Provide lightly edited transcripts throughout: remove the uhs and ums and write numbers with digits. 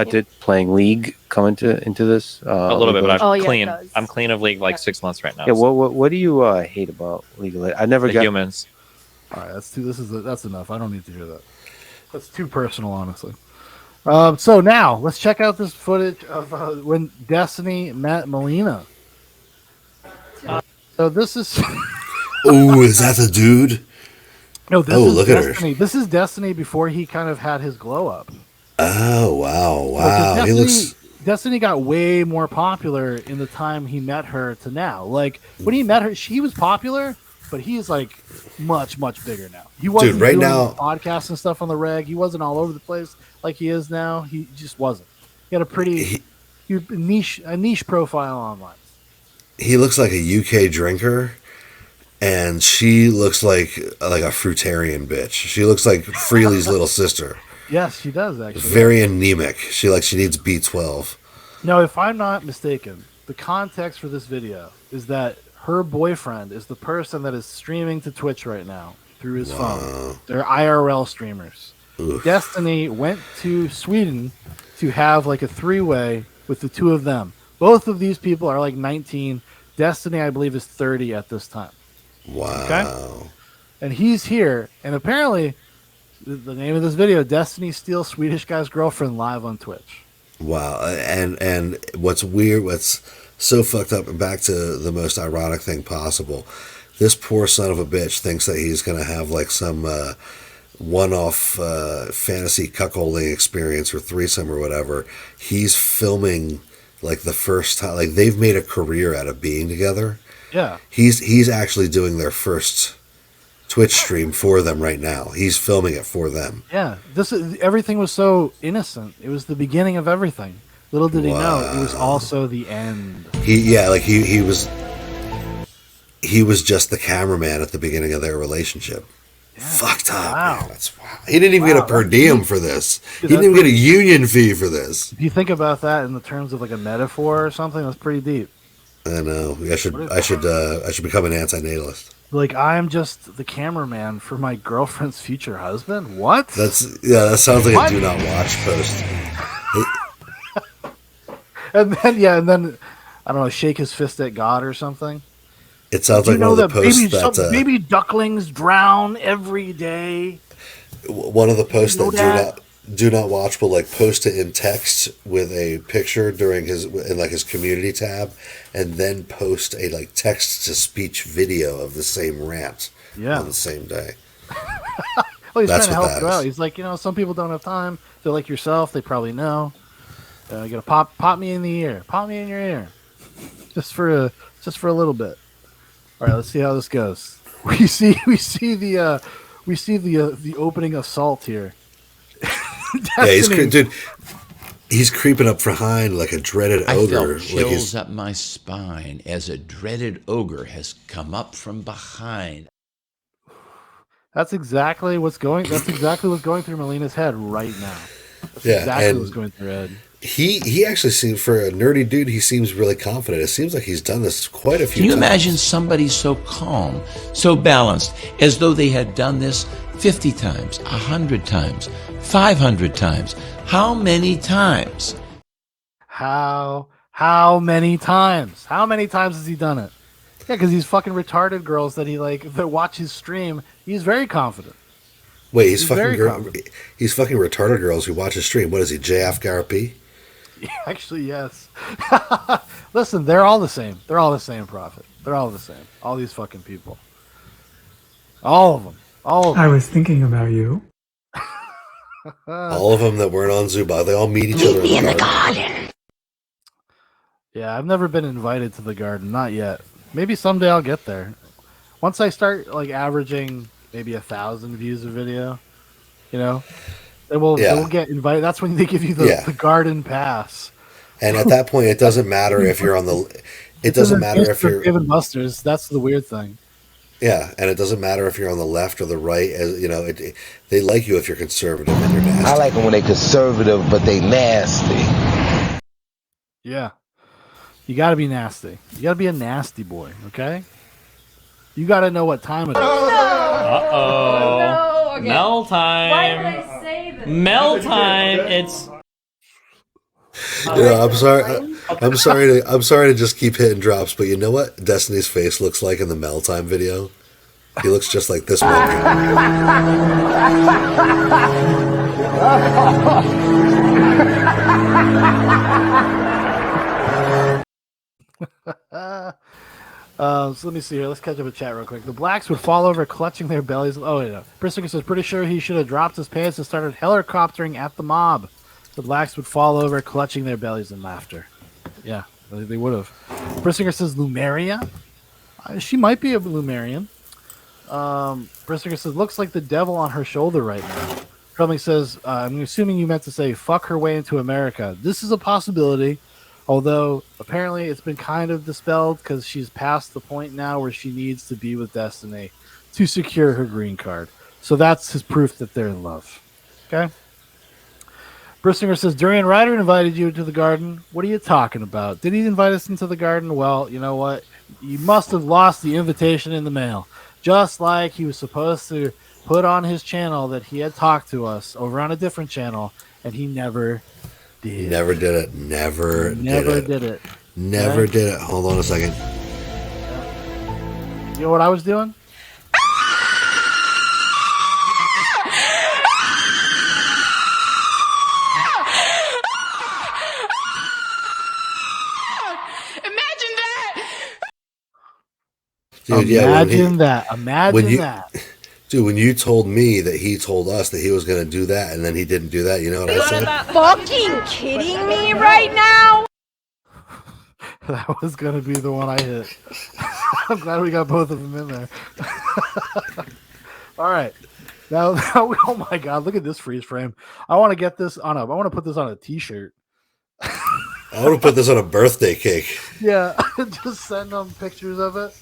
Did playing League come into this? A little bit, but I'm clean. Yeah, I'm clean of League like 6 months right now. Yeah. What do you hate about League of Legends? I never got humans. All right, that's enough. I don't need to hear that. That's too personal, honestly. So now let's check out this footage of when Destiny met Molina. So this is. Oh, is that the dude? No, this is look Destiny. at her. This is Destiny before he kind of had his glow up. Oh, wow. Destiny got way more popular in the time he met her to now. Like when he met her, she was popular, but he's like much bigger now. He wasn't doing podcasts and stuff on the reg. He wasn't all over the place like he is now. He just wasn't. He had a pretty niche profile online. He looks like a UK drinker, and she looks like a fruitarian bitch. She looks like Freely's little sister. Yes, she does actually. Very anemic. She needs B12. Now, if I'm not mistaken, the context for this video is that her boyfriend is the person that is streaming to Twitch right now through his phone. They're IRL streamers. Oof. Destiny went to Sweden to have like a 3-way with the two of them. Both of these people are like 19. Destiny, I believe, is 30 at this time. Wow. Okay? And he's here, and apparently the name of this video, Destiny steals Swedish guy's girlfriend live on Twitch. Wow. And what's weird, what's so fucked up, and back to the most ironic thing possible, this poor son of a bitch thinks that he's going to have like some one-off fantasy cuckolding experience or threesome or whatever. He's filming like the first time, like they've made a career out of being together. Yeah. He's actually doing their first Twitch stream for them right now. He's filming it for them. Yeah, everything was so innocent. It was the beginning of everything. Little did he know, it was also the end. He was just the cameraman at the beginning of their relationship. Yeah. Fucked up. Wow. Man, he didn't even get a per diem for this. He didn't even get a union fee for this. If you think about that in the terms of like a metaphor or something, that's pretty deep. I know. I should become an antinatalist. Like, I'm just the cameraman for my girlfriend's future husband? What? That sounds like a do not watch post. and then I don't know, shake his fist at God or something. It sounds like one of the posts baby ducklings drown every day. One of the posts that do not watch will like post it in text with a picture during his community tab, and then post a like text to speech video of the same rant on the same day. Well, he's trying to help you out. He's like, some people don't have time. They're like yourself. They probably know. You gotta pop me in the ear. Pop me in your ear. Just for a little bit. All right, let's see how this goes. We see the opening assault here. Yeah, he's creeping up behind like a dreaded ogre. I felt chills up my spine as a dreaded ogre has come up from behind. That's exactly what's going through Melina's head right now. That's exactly what's going through her head. He actually seems, for a nerdy dude, he seems really confident. It seems like he's done this quite a few times. Can you imagine somebody so calm, so balanced, as though they had done this 50 times, 100 times, 500 times? How many times? How many times? How many times has he done it? Yeah, because these fucking retarded girls that watch his stream, he's very confident. Wait, he's fucking retarded girls who watch his stream. What is he, JF Garapy? Actually, yes. Listen, they're all the same. They're all the same, Profitt. They're all the same. All these fucking people. All of them. I was thinking about you. All of them that weren't on Zuba. They all meet each other in the garden. Yeah, I've never been invited to the garden. Not yet. Maybe someday I'll get there. Once I start averaging maybe 1,000 views a video, they will get invited. That's when they give you the garden pass. And at that point, it doesn't matter if you're on the. It doesn't matter if you're Dave & Buster's. That's the weird thing. Yeah, and it doesn't matter if you're on the left or the right. As they like you if you're conservative and you're nasty. I like them when they're conservative, but they nasty. Yeah, you got to be nasty. You got to be a nasty boy. Okay. You got to know what time it is. Uh-oh. No, okay. Mel time. Why did I say this? Mel time. It's I'm sorry. I'm sorry to just keep hitting drops, but you know what Destiny's face looks like in the Mel Time video? He looks just like this monkey. So let me see here. Let's catch up with chat real quick. The blacks would fall over, clutching their bellies. Oh, yeah. Brissinger says, pretty sure he should have dropped his pants and started helicoptering at the mob. The blacks would fall over, clutching their bellies in laughter. Yeah, they would have. Brissinger says, Lumeria? She might be a Lumerian. Brissinger says, looks like the devil on her shoulder right now. Trelling says, I'm assuming you meant to say, fuck her way into America. This is a possibility. Although, apparently, it's been kind of dispelled because she's past the point now where she needs to be with Destiny to secure her green card. So that's his proof that they're in love. Okay? Brissinger says, Durian Ryder invited you to the garden. What are you talking about? Did he invite us into the garden? Well, you know what? You must have lost the invitation in the mail. Just like he was supposed to put on his channel that he had talked to us over on a different channel, and he never did. Never did it. Never did it. Never Okay? did it. Hold on a second. You know what I was doing? Dude, Imagine that. Dude, when you told me that he told us that he was going to do that and then he didn't do that, you know what I said? Fucking kidding me right now? That was going to be the one I hit. I'm glad we got both of them in there. All right. Now, oh my God, look at this freeze frame. I want to get this on I want to put this on a t-shirt. I want to put this on a birthday cake. Yeah, just send them pictures of it.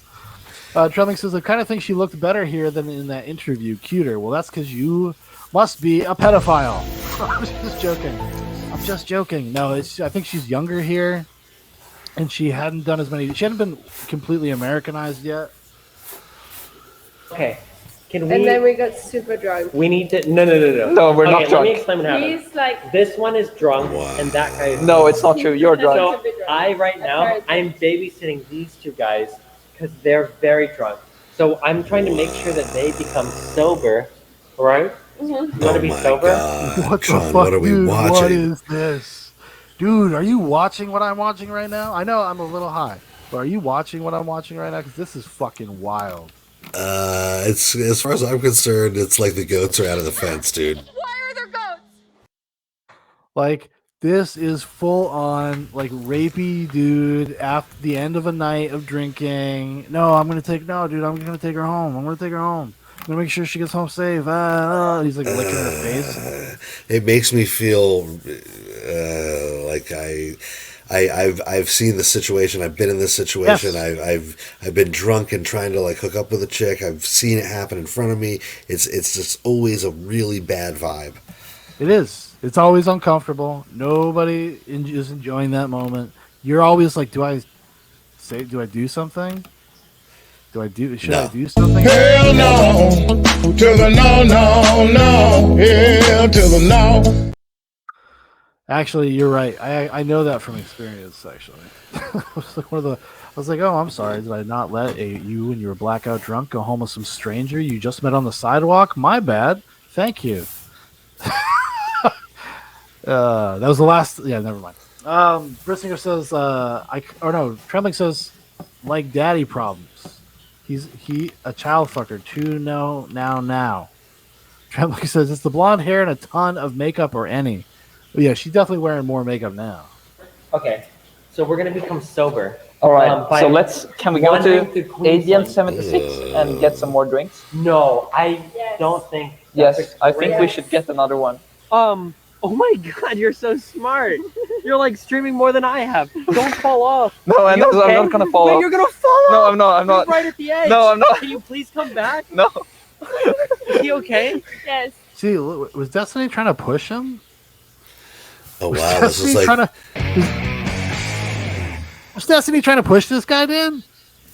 Trelling says, I kind of think she looked better here than in that interview. Cuter. Well, that's because you must be a pedophile. I'm just joking. No, I think she's younger here, and she hadn't done as many. She hadn't been completely Americanized yet. Okay. Can we? And then we got super drunk. We need to. No. No, we're not Let drunk. me explain what happened. He's like, This one is drunk, and that guy is. No, it's not true. You're drunk. So right now, I'm babysitting these two guys because they're very drunk. So I'm trying to make sure that they become sober, right? You want to be sober? God. What the Shaun, fuck, what are we dude? watching? What is this? Dude, are you watching what I'm watching right now? I know I'm a little high, but are you watching what I'm watching right now? Because this is fucking wild. It's as far as I'm concerned, it's like the goats are out of the fence, dude. why are there goats? Like, this is full on, like, rapey dude after the end of a night of drinking. Dude, I'm going to take her home. I'm going to make sure she gets home safe. He's like licking her face. It makes me feel like I've seen the situation. I've been in this situation. Yes. I've been drunk and trying to like hook up with a chick. I've seen it happen in front of me. It's just always a really bad vibe. It is. It's always uncomfortable. Nobody is enjoying that moment. You're always like, do I do something? Should I do something? Hell no, to the no, hell to the no. Actually, you're right. I know that from experience, actually. I was like, oh, I'm sorry. Did I not let you when you were blackout drunk go home with some stranger you just met on the sidewalk? My bad. Thank you. That was the last. Yeah, never mind. Brissinger says, Trembling says, like daddy problems. He a child fucker. Too now. Trembling says it's the blonde hair and a ton of makeup or any. But yeah, she's definitely wearing more makeup now. Okay. So we're gonna become sober. All right. So can we go to ADM 76 and get some more drinks? No, I don't think. Yes, I think we should get another one. Oh my God, you're so smart. You're like streaming more than I have. Don't fall off. No, I'm not gonna fall Wait, off. you're gonna fall off. No, I'm not. You're right at the edge. No, I'm not. Can you please come back? No. Is he okay? Yes. See, was Destiny trying to push him? Oh wow, this is like was Destiny trying to push this guy, Dan?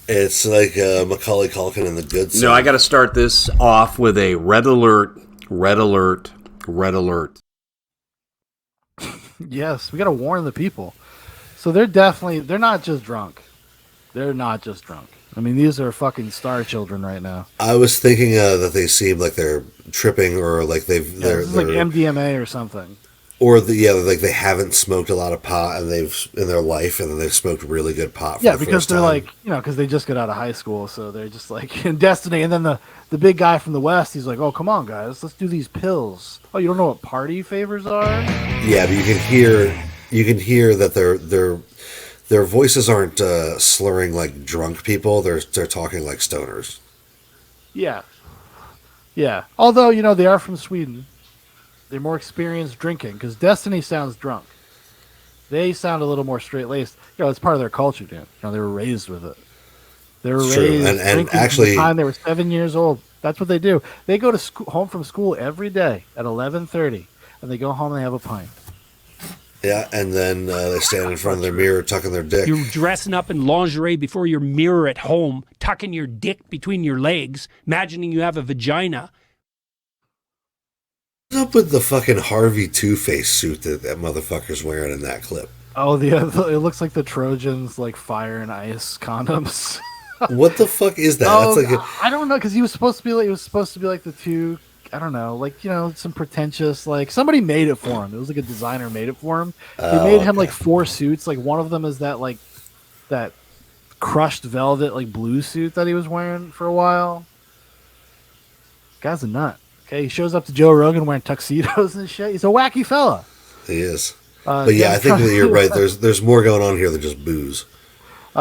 it's like Macaulay Culkin in The Good Son. No, I got to start this off with a red alert, red alert, red alert. Yes, we got to warn the people. So they're not just drunk. They're not just drunk. I mean, these are fucking star children right now. I was thinking that they seem like they're tripping or like they're like MDMA or something. Or like they haven't smoked a lot of pot and they've in their life, and then they've smoked really good pot. For the because first they're time. like, because they just got out of high school, so they're just like in Destiny. And then the big guy from the West, he's like, "Oh, come on, guys, let's do these pills." Oh, you don't know what party favors are? Yeah, but you can hear that their voices aren't slurring like drunk people. They're talking like stoners. Yeah. Although they are from Sweden. They're more experienced drinking because Destiny sounds drunk. They sound a little more straight-laced. It's part of their culture, dude. They were raised with it. They were raised and drinking actually, from the time they were 7 years old. That's what they do. They go to home from school every day at 11:30, and they go home and they have a pint. Yeah, and then they stand in front of their mirror, tucking their dick. You're dressing up in lingerie before your mirror at home, tucking your dick between your legs, imagining you have a vagina. What's up with the fucking Harvey Two-Face suit that motherfucker's wearing in that clip? Oh, it looks like the Trojans, like fire and ice condoms. What the fuck is that? Oh, That's like I don't know, because he was supposed to be like the two. I don't know, like some pretentious, like somebody made it for him. It was like a designer made it for him. They made him like 4 suits. Like one of them is that crushed velvet like blue suit that he was wearing for a while. Guy's a nut. Okay, he shows up to Joe Rogan wearing tuxedos and shit. He's a wacky fella. He is. But yeah, I think that you're right. There's more going on here than just booze.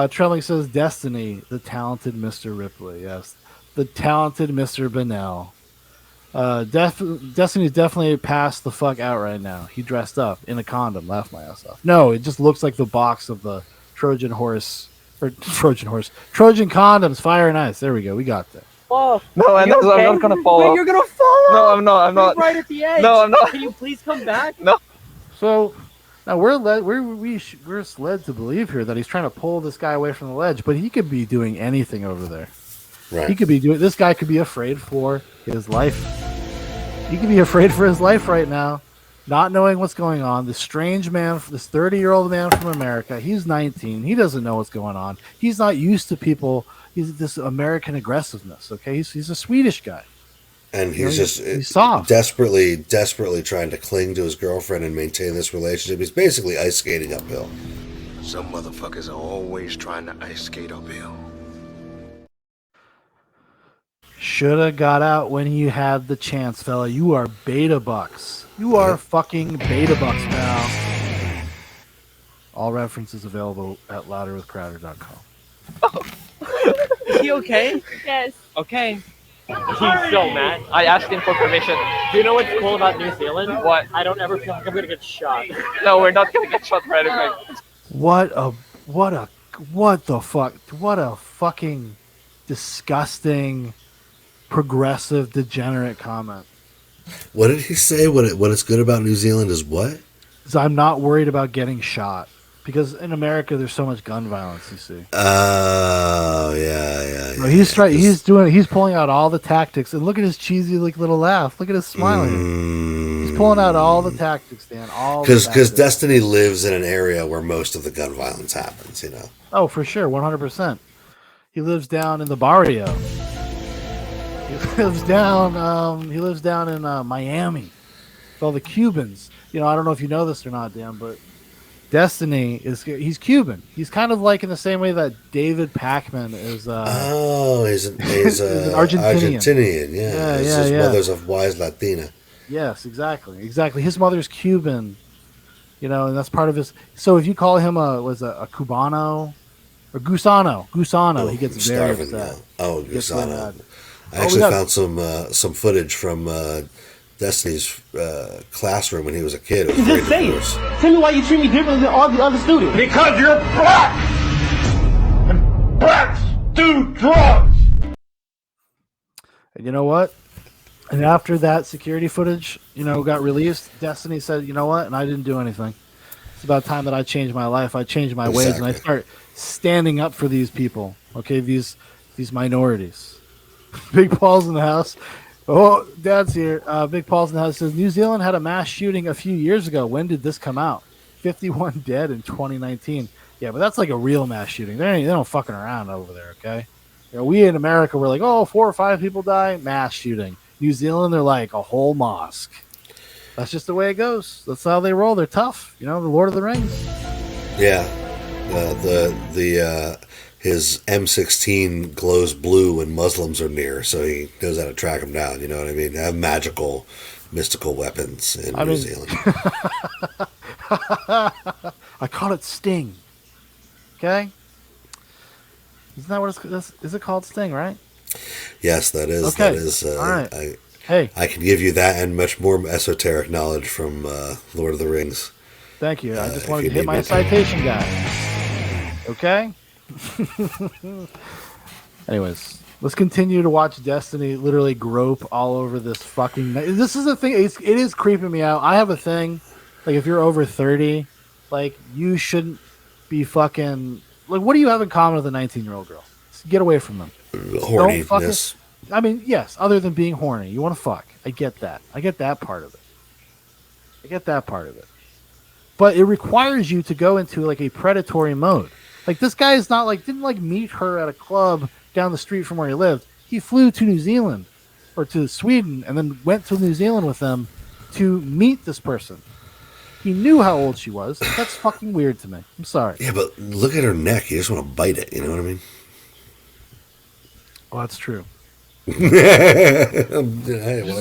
Trelling says Destiny, the talented Mr. Ripley. Yes, the talented Mr. Bennell. Destiny's definitely passed the fuck out right now. He dressed up in a condom. Laughed my ass off. No, it just looks like the box of the Trojan condoms, fire and ice. There we go. We got that. Oh, no, I'm not gonna fall. Wait, you're gonna fall. No, I'm not. I'm not. You're right at the edge. No, I'm not. Can you please come back? No. So now we're led to believe here that he's trying to pull this guy away from the ledge, but he could be doing anything over there. Right. He could be doing. This guy could be afraid for his life. He could be afraid for his life right now, not knowing what's going on. This strange man, this 30-year-old man from America. He's 19. He doesn't know what's going on. He's not used to people. He's this American aggressiveness. Okay, he's a Swedish guy. And he's soft. desperately trying to cling to his girlfriend and maintain this relationship. He's basically ice skating uphill. Some motherfuckers are always trying to ice skate uphill. Shoulda got out when you had the chance, fella. You are beta bucks. You are fucking beta bucks, pal. All references available at louderwithcrowder.com. Is he okay? Yes. Okay. He's so mad. I asked him for permission. Do you know what's cool about New Zealand? What? I don't ever feel like I'm gonna get shot. No, we're not gonna get shot for anything. What the fuck? What a fucking disgusting, progressive, degenerate comment. What did he say? What is good about New Zealand is what? So I'm not worried about getting shot. Because in America, there's so much gun violence. You see. Oh yeah. No, he's pulling out all the tactics, and look at his cheesy little laugh. Look at his smiling. He's pulling out all the tactics, Dan. Because Destiny lives in an area where most of the gun violence happens. Oh, for sure, 100%. He lives down in the barrio. He lives down. He lives down in Miami. With all the Cubans. I don't know if you know this or not, Dan, but Destiny he's Cuban. He's kind of like in the same way that David Pacman is. He's an Argentinian. Yeah. His mother's a wise Latina. Yes, exactly. His mother's Cuban, and that's part of his. So if you call him a Cubano or Gusano, he gets very upset. Gusano. I actually found some footage from Destiny's classroom when he was a kid. Just say it. Tell me why you treat me differently than all the other students. Because you're black! And blacks do drugs! And you know what? And after that security footage, got released, Destiny said, you know what? And I didn't do anything. It's about time that I changed my life. I changed my ways, and I start standing up for these people. Okay, these minorities. Big Paul's in the house. Oh, Dad's here. Big Paul's in the house says New Zealand had a mass shooting a few years ago. When did this come out? 51 dead in 2019. Yeah, but that's like a real mass shooting. They don't fucking around over there, okay? You know, we in America, we're like, oh, 4 or 5 people die, mass shooting. New Zealand, they're like a whole mosque. That's just the way it goes. That's how they roll. They're tough. You know, the Lord of the Rings. Yeah. His M16 glows blue when Muslims are near, so he knows how to track them down. You know what I mean? They have magical, mystical weapons in New Zealand. I call it Sting. Okay? Isn't that what it's... Is it called Sting, right? Yes, that is. Okay. That is. All right. I can give you that and much more esoteric knowledge from Lord of the Rings. Thank you. I just wanted to hit my citation guy. Okay? Anyways, let's continue to watch Destiny literally grope all over this fucking... This is the thing. It is creeping me out. I have a thing. Like, if you're over 30, like, you shouldn't be fucking... Like, what do you have in common with a 19-year-old girl? Get away from them. Horniness. I mean, yes, other than being horny. You want to fuck. I get that. I get that part of it. But it requires you to go into, like, a predatory mode. Like, this guy is not, like, didn't, like, meet her at a club down the street from where he lived. He flew to New Zealand or to Sweden and then went to New Zealand with them to meet this person. He knew how old she was. That's fucking weird to me. I'm sorry. Yeah, but look at her neck. You just want to bite it. You know what I mean? Well, that's true. Hey,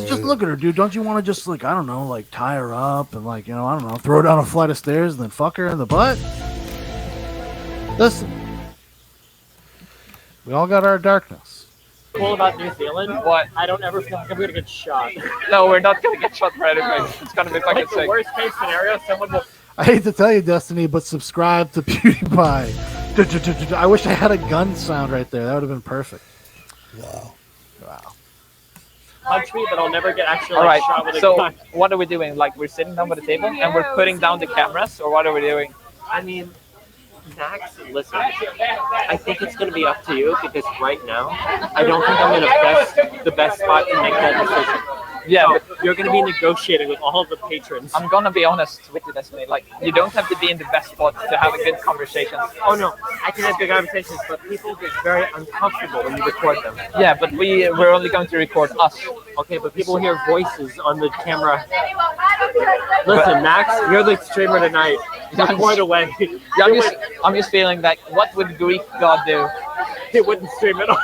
just look at her, dude. Don't you want to just, like, I don't know, like, tie her up and, like, you know, I don't know, throw her down a flight of stairs and then fuck her in the butt? Listen, we all got our darkness. Cool about New Zealand? What? I don't ever feel like I'm gonna get shot. No, we're not gonna get shot for anything. It's gonna be fucking Like the sick. worst case scenario, someone will. I hate to tell you, Destiny, but subscribe to PewDiePie. I wish I had a gun sound right there. That would have been perfect. Wow. Punch me, but I'll never get actually All right. shot with a So gun. what are we doing? Like we're sitting down by the table and we're putting down the cameras, or what are we doing? I mean, Max, listen, I think it's going to be up to you because right now, I don't think I'm in the best spot to make that decision. Yeah, so you're going to be negotiating with all of the patrons. I'm gonna be honest with you, Destiny. Like, you don't have to be in the best spot to have a good conversation. Oh no, I can have good conversations, but people get very uncomfortable when you record them. Yeah, but we're only going to record us. Okay, but people hear voices on the camera. Listen, Max, you're the streamer tonight. Record away. Yeah, I'm just feeling like, what would Greek God do? He wouldn't stream at all.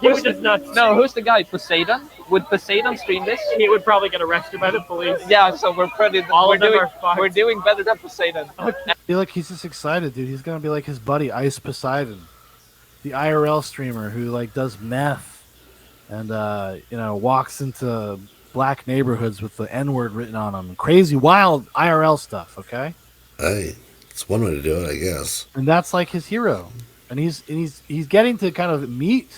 He would just not. No, who's the guy? Poseidon? Would Poseidon stream this? He would probably get arrested by the police. Yeah, so we're doing better than Poseidon. I feel like he's just excited, dude. He's gonna be like his buddy Ice Poseidon, the IRL streamer who like does meth and you know, walks into black neighborhoods with the N-word written on him. Crazy, wild IRL stuff. Okay. Hey, it's one way to do it, I guess. And that's like his hero, and he's getting to kind of meet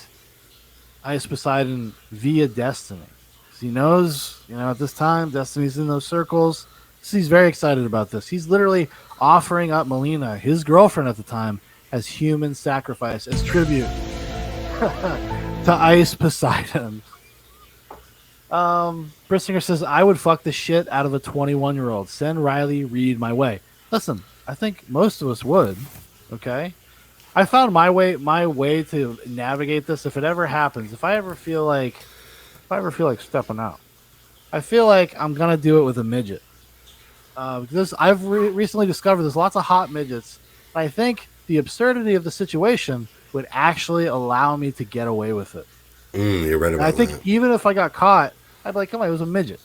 Ice Poseidon via Destiny. He knows, you know, at this time, Destiny's in those circles. So he's very excited about this. He's literally offering up Melina, his girlfriend at the time, as human sacrifice, as tribute to Ice Poseidon. Brissinger says, I would fuck the shit out of a 21-year-old. Send Riley Reid my way. Listen, I think most of us would, okay? I found my way to navigate this. If it ever happens, if I ever feel like stepping out, I feel like I'm gonna do it with a midget. Because I've recently discovered there's lots of hot midgets. I think the absurdity of the situation would actually allow me to get away with it. You're right about I think that. even if I got caught, I'd be like, come on, it was a midget.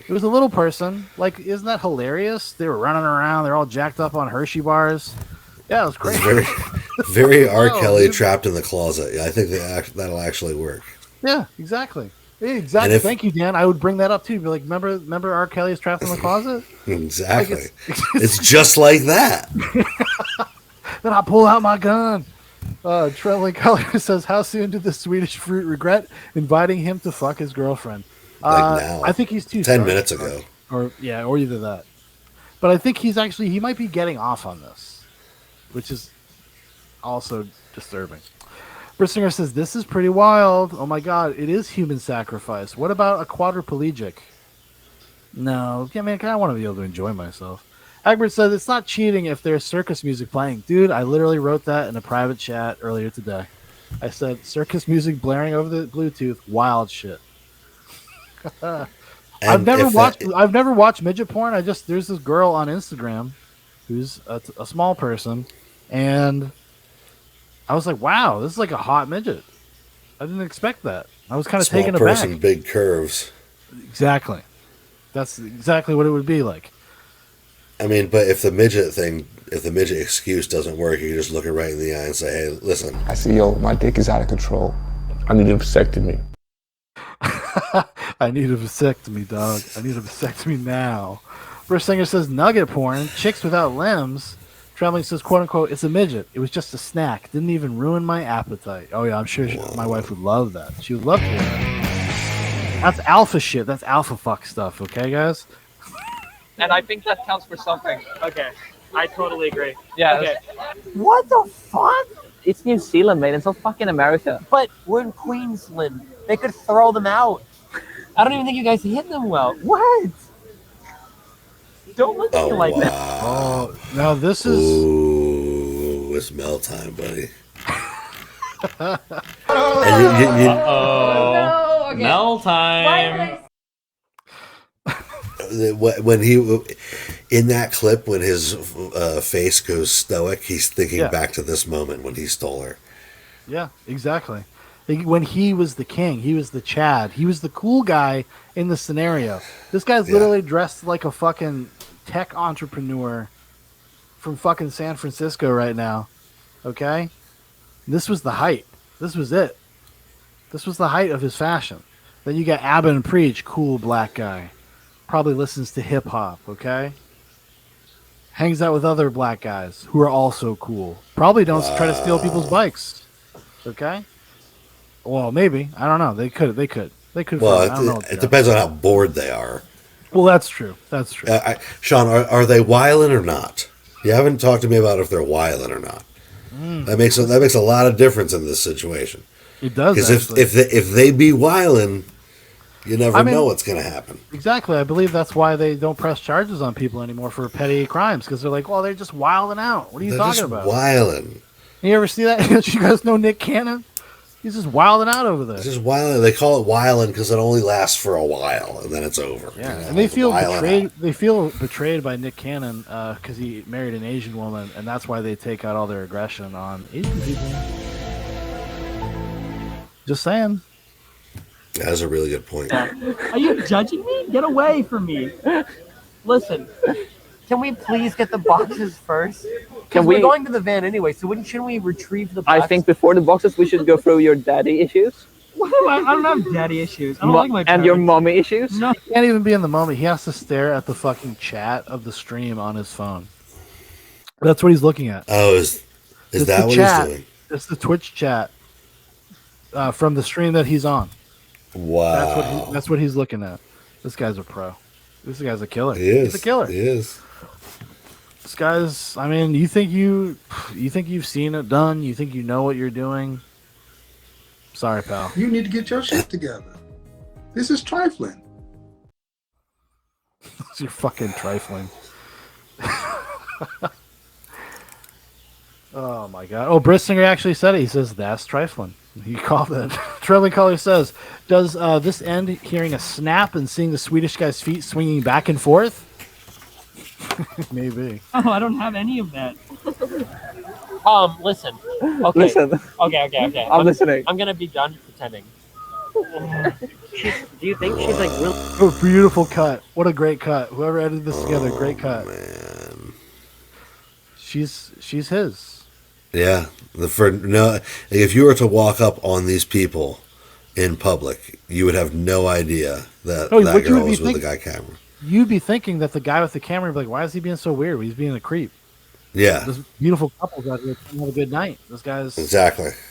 It was a little person. Like, isn't that hilarious? They were running around. They're all jacked up on Hershey bars. Yeah, it was crazy. It's very R. Kelly trapped in the closet. Yeah, I think that'll actually work. Yeah, exactly. Exactly. Thank you, Dan. I would bring that up too. Be like, remember R. Kelly is trapped in the closet? Exactly. Like it's just like that. Then I pull out my gun. Traveling Color says, how soon did the Swedish fruit regret inviting him to fuck his girlfriend? Like now. I think he's 10 minutes ago. Or either that. But I think he might be getting off on this, which is also disturbing. Brissinger says, this is pretty wild. Oh my god, it is human sacrifice. What about a quadriplegic? No, I mean, I want to be able to enjoy myself. Egbert says, it's not cheating if there's circus music playing. Dude, I literally wrote that in a private chat earlier today. I said, circus music blaring over the Bluetooth, wild shit. I've never watched midget porn. There's this girl on Instagram who's a small person, and I was like, wow, this is like a hot midget. I didn't expect that. I was kind of taken aback. Small person, big curves. Exactly. That's exactly what it would be like. I mean, but if the midget excuse doesn't work, you can just look her right in the eye and say, hey, listen. I see, my dick is out of control. I need a vasectomy. I need a vasectomy, dog. I need a vasectomy now. Bruce Singer says, nugget porn, chicks without limbs. Traveling says, quote unquote, it's a midget. It was just a snack. Didn't even ruin my appetite. Oh, yeah, I'm sure my wife would love that. She would love to hear that. That's alpha shit. That's alpha fuck stuff, okay, guys? And I think that counts for something. Okay, I totally agree. Yeah. Okay. What the fuck? It's New Zealand, man. It's not fucking America. But we're in Queensland. They could throw them out. I don't even think you guys hit them well. What? Don't look at me like that. Oh, now this is... Ooh, it's Mel time, buddy. Uh-oh. Okay. Mel time. When he in that clip, when his face goes stoic, he's thinking back to this moment when he stole her. Yeah, exactly. When he was the king, he was the Chad, he was the cool guy in the scenario. This guy's literally dressed like a fucking tech entrepreneur from fucking San Francisco right now. Okay, this was the height. This was it. This was the height of his fashion. Then you got Abba and Preach, cool black guy. Probably listens to hip hop, okay? Hangs out with other black guys who are also cool. Probably don't try to steal people's bikes, okay? Well, maybe. I don't know. They could. Well, I don't know it depends on how bored they are. Well, that's true. That's true. Shaun, are they wildin' or not? You haven't talked to me about if they're wildin' or not. That makes a lot of difference in this situation. It does, because if they be wildin', you never know what's going to happen. Exactly. I believe that's why they don't press charges on people anymore for petty crimes, because they're like, well, they're just wilding out. What are you talking about? Wilding. You ever see that? You guys know Nick Cannon? He's just wilding out over there. It's just wilding. They call it wilding because it only lasts for a while and then it's over. Yeah, you know? and they feel betrayed. Out. They feel betrayed by Nick Cannon because he married an Asian woman, and that's why they take out all their aggression on Asian people. Just saying. That's a really good point. Are you judging me? Get away from me. Listen, can we please get the boxes first? We're going to the van anyway, so shouldn't we retrieve the boxes? I think before the boxes, we should go through your daddy issues. I don't have daddy issues. I don't like my parents. And your mommy issues? No, he can't even be in the moment. He has to stare at the fucking chat of the stream on his phone. That's what he's looking at. Oh, is that what he's doing? It's the Twitch chat from the stream that he's on. Wow. That's what he's looking at. This guy's a pro. This guy's a killer. He is. He's a killer. He is. This guy's, I mean, you think you've seen it done? You think you know what you're doing? Sorry, pal. You need to get your shit together. This is trifling. You're fucking trifling. Oh my god. Oh, Brissinger actually said it. He says, that's trifling. He called it. Traveling Color says, does this end hearing a snap and seeing the Swedish guy's feet swinging back and forth? Maybe. Oh, I don't have any of that. Listen. Okay. Listen. Okay. I'm listening. I'm gonna be done pretending. Do you think she's like really? Oh, beautiful cut. What a great cut. Whoever edited this together, great cut. Man. She's his. Yeah. If you were to walk up on these people in public, you would have no idea that that girl was with the guy camera. You'd be thinking that the guy with the camera would be like, why is he being so weird? He's being a creep. Yeah. There's beautiful couples out here trying to have a good night. This guy's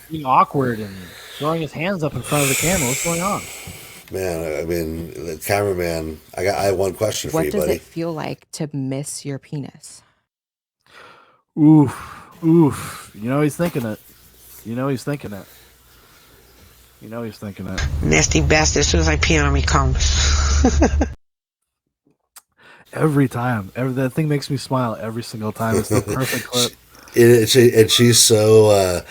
being awkward and throwing his hands up in front of the camera. What's going on? Man, I mean, the cameraman, I have one question for you, buddy. What does it feel like to miss your penis? Oof. You know he's thinking it. You know he's thinking it. Nasty bastard. As soon as I pee on him, he comes. Every time. That thing makes me smile every single time. It's the perfect clip. And she's so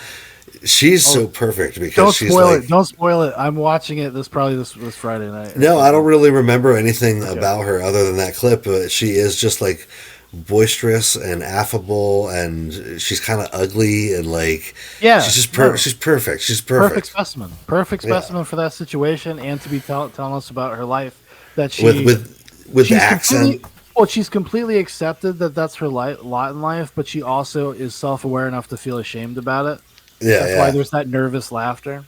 so perfect because she's like. Don't spoil it. I'm watching it this Friday night. No, I don't really remember anything about her other than that clip. But she is just like boisterous and affable, and she's kind of ugly and like she's just she's perfect. She's perfect. Perfect specimen for that situation, and to be telling us about her life that she with the accent. Well, she's completely accepted that that's her lot in life, but she also is self-aware enough to feel ashamed about it. Yeah, that's why there's that nervous laughter.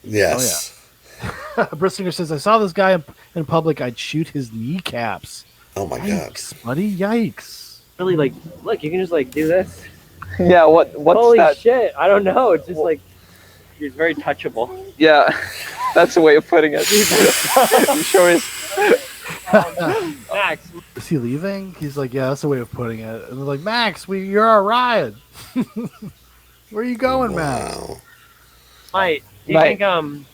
Yes. Oh, yeah. Brissinger says, I saw this guy in public. I'd shoot his kneecaps. Oh, my Yikes, God. Buddy. Yikes. Really, like, look, you can just, like, do this. Yeah, what's Holy that? Shit. I don't know. It's just, like, it's very touchable. Yeah, that's a way of putting it. You sure is. Max. Is he leaving? He's like, yeah, that's a way of putting it. And they're like, Max, you're our ride. Where are you going, Max? Mate, do you think,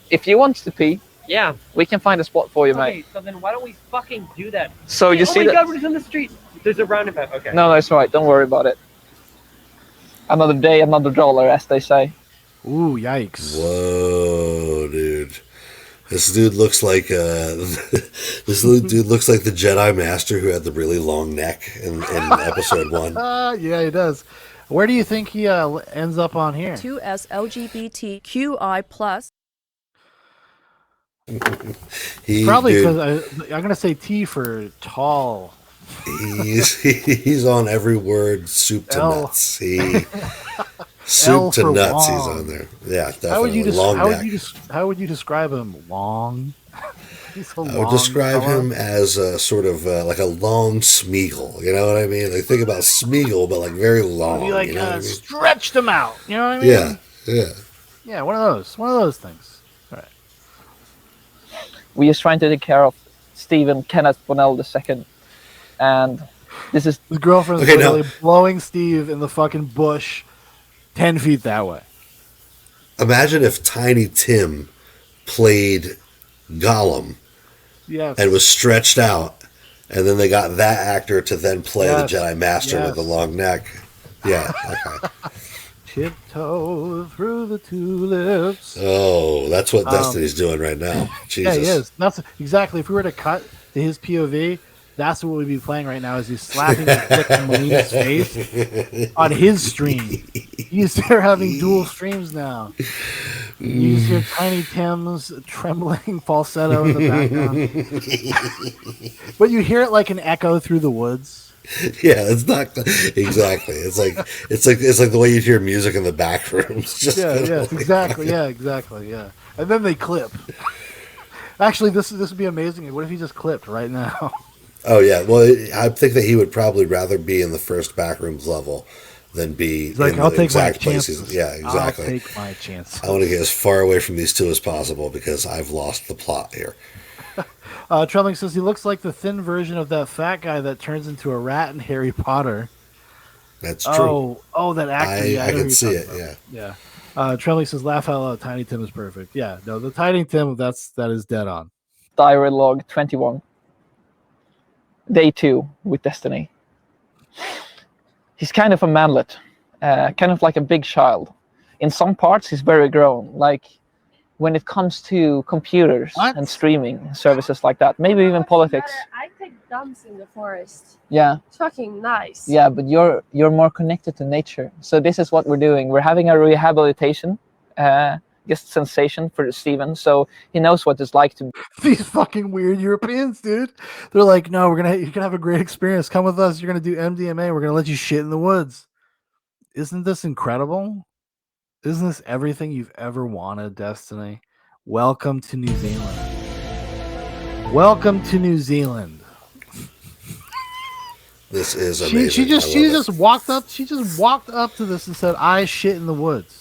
if you want to pee, yeah, we can find a spot for you, okay, mate. so then why don't we fucking do that? So you see oh my that? God, we're just on the street. There's a roundabout. Okay. No, it's right. Don't worry about it. Another day, another dollar, as they say. Ooh, yikes. Whoa, dude. This dude looks like this dude looks like the Jedi Master who had the really long neck in episode 1. Yeah, he does. Where do you think he ends up on here? 2S LGBTQI+. Probably because I'm going to say T for tall. He's on every word. Soup to nuts. Soup to nuts. He's on there. Yeah, definitely. How would you describe him? Long. I would describe him as a sort of like a long Smeagol. You know what I mean? Like think about Smeagol, but like very long. You like you know what I mean? stretched him out. You know what I mean? Yeah. One of those things. All right. We're just trying to take care of Stephen Kenneth Bonnell II, and this is his girlfriend's literally blowing Steve in the fucking bush, 10 feet that way. Imagine if Tiny Tim played Gollum. Yes. And was stretched out, and then they got that actor to then play the Jedi Master with the long neck. Yeah, okay. Tiptoe through the tulips. Oh, that's what Destiny's doing right now. Jesus. Yeah, he is. That's exactly. If we were to cut to his POV, that's what we'd be playing right now. Is he's slapping the flick in Molina's face on his stream? They're having dual streams now. You hear Tiny Tim's trembling falsetto in the background, but you hear it like an echo through the woods. Yeah, it's not exactly. It's like the way you hear music in the back rooms. Exactly. Yeah, and then they clip. Actually, this would be amazing. What if he just clipped right now? Oh yeah, well, I think that he would probably rather be in the first backrooms level than be He's like, in I'll the take exact my place. chances. Yeah, exactly. I'll take my chances. I want to get as far away from these two as possible because I've lost the plot here. Trembling says he looks like the thin version of that fat guy that turns into a rat in Harry Potter. That's true. Oh, that actor. I can see it. About. Yeah. Trembling says, "Laugh out loud." Tiny Tim is perfect. Yeah. No, the Tiny Tim that is dead on. Travelogue 21. Day 2 with Destiny. He's kind of a manlet, kind of like a big child. In some parts, he's very grown. Like when it comes to computers and streaming services like that, maybe even politics. I take dumps in the forest. Yeah. It's fucking nice. Yeah, but you're more connected to nature. So this is what we're doing. We're having a rehabilitation sensation for Steven, so he knows what it's like to. These fucking weird Europeans, dude. They're like, no, you're gonna have a great experience. Come with us. You're gonna do MDMA. We're gonna let you shit in the woods. Isn't this incredible? Isn't this everything you've ever wanted, Destiny? Welcome to New Zealand. Welcome to New Zealand. This is amazing. She just walked up to this and said, I shit in the woods.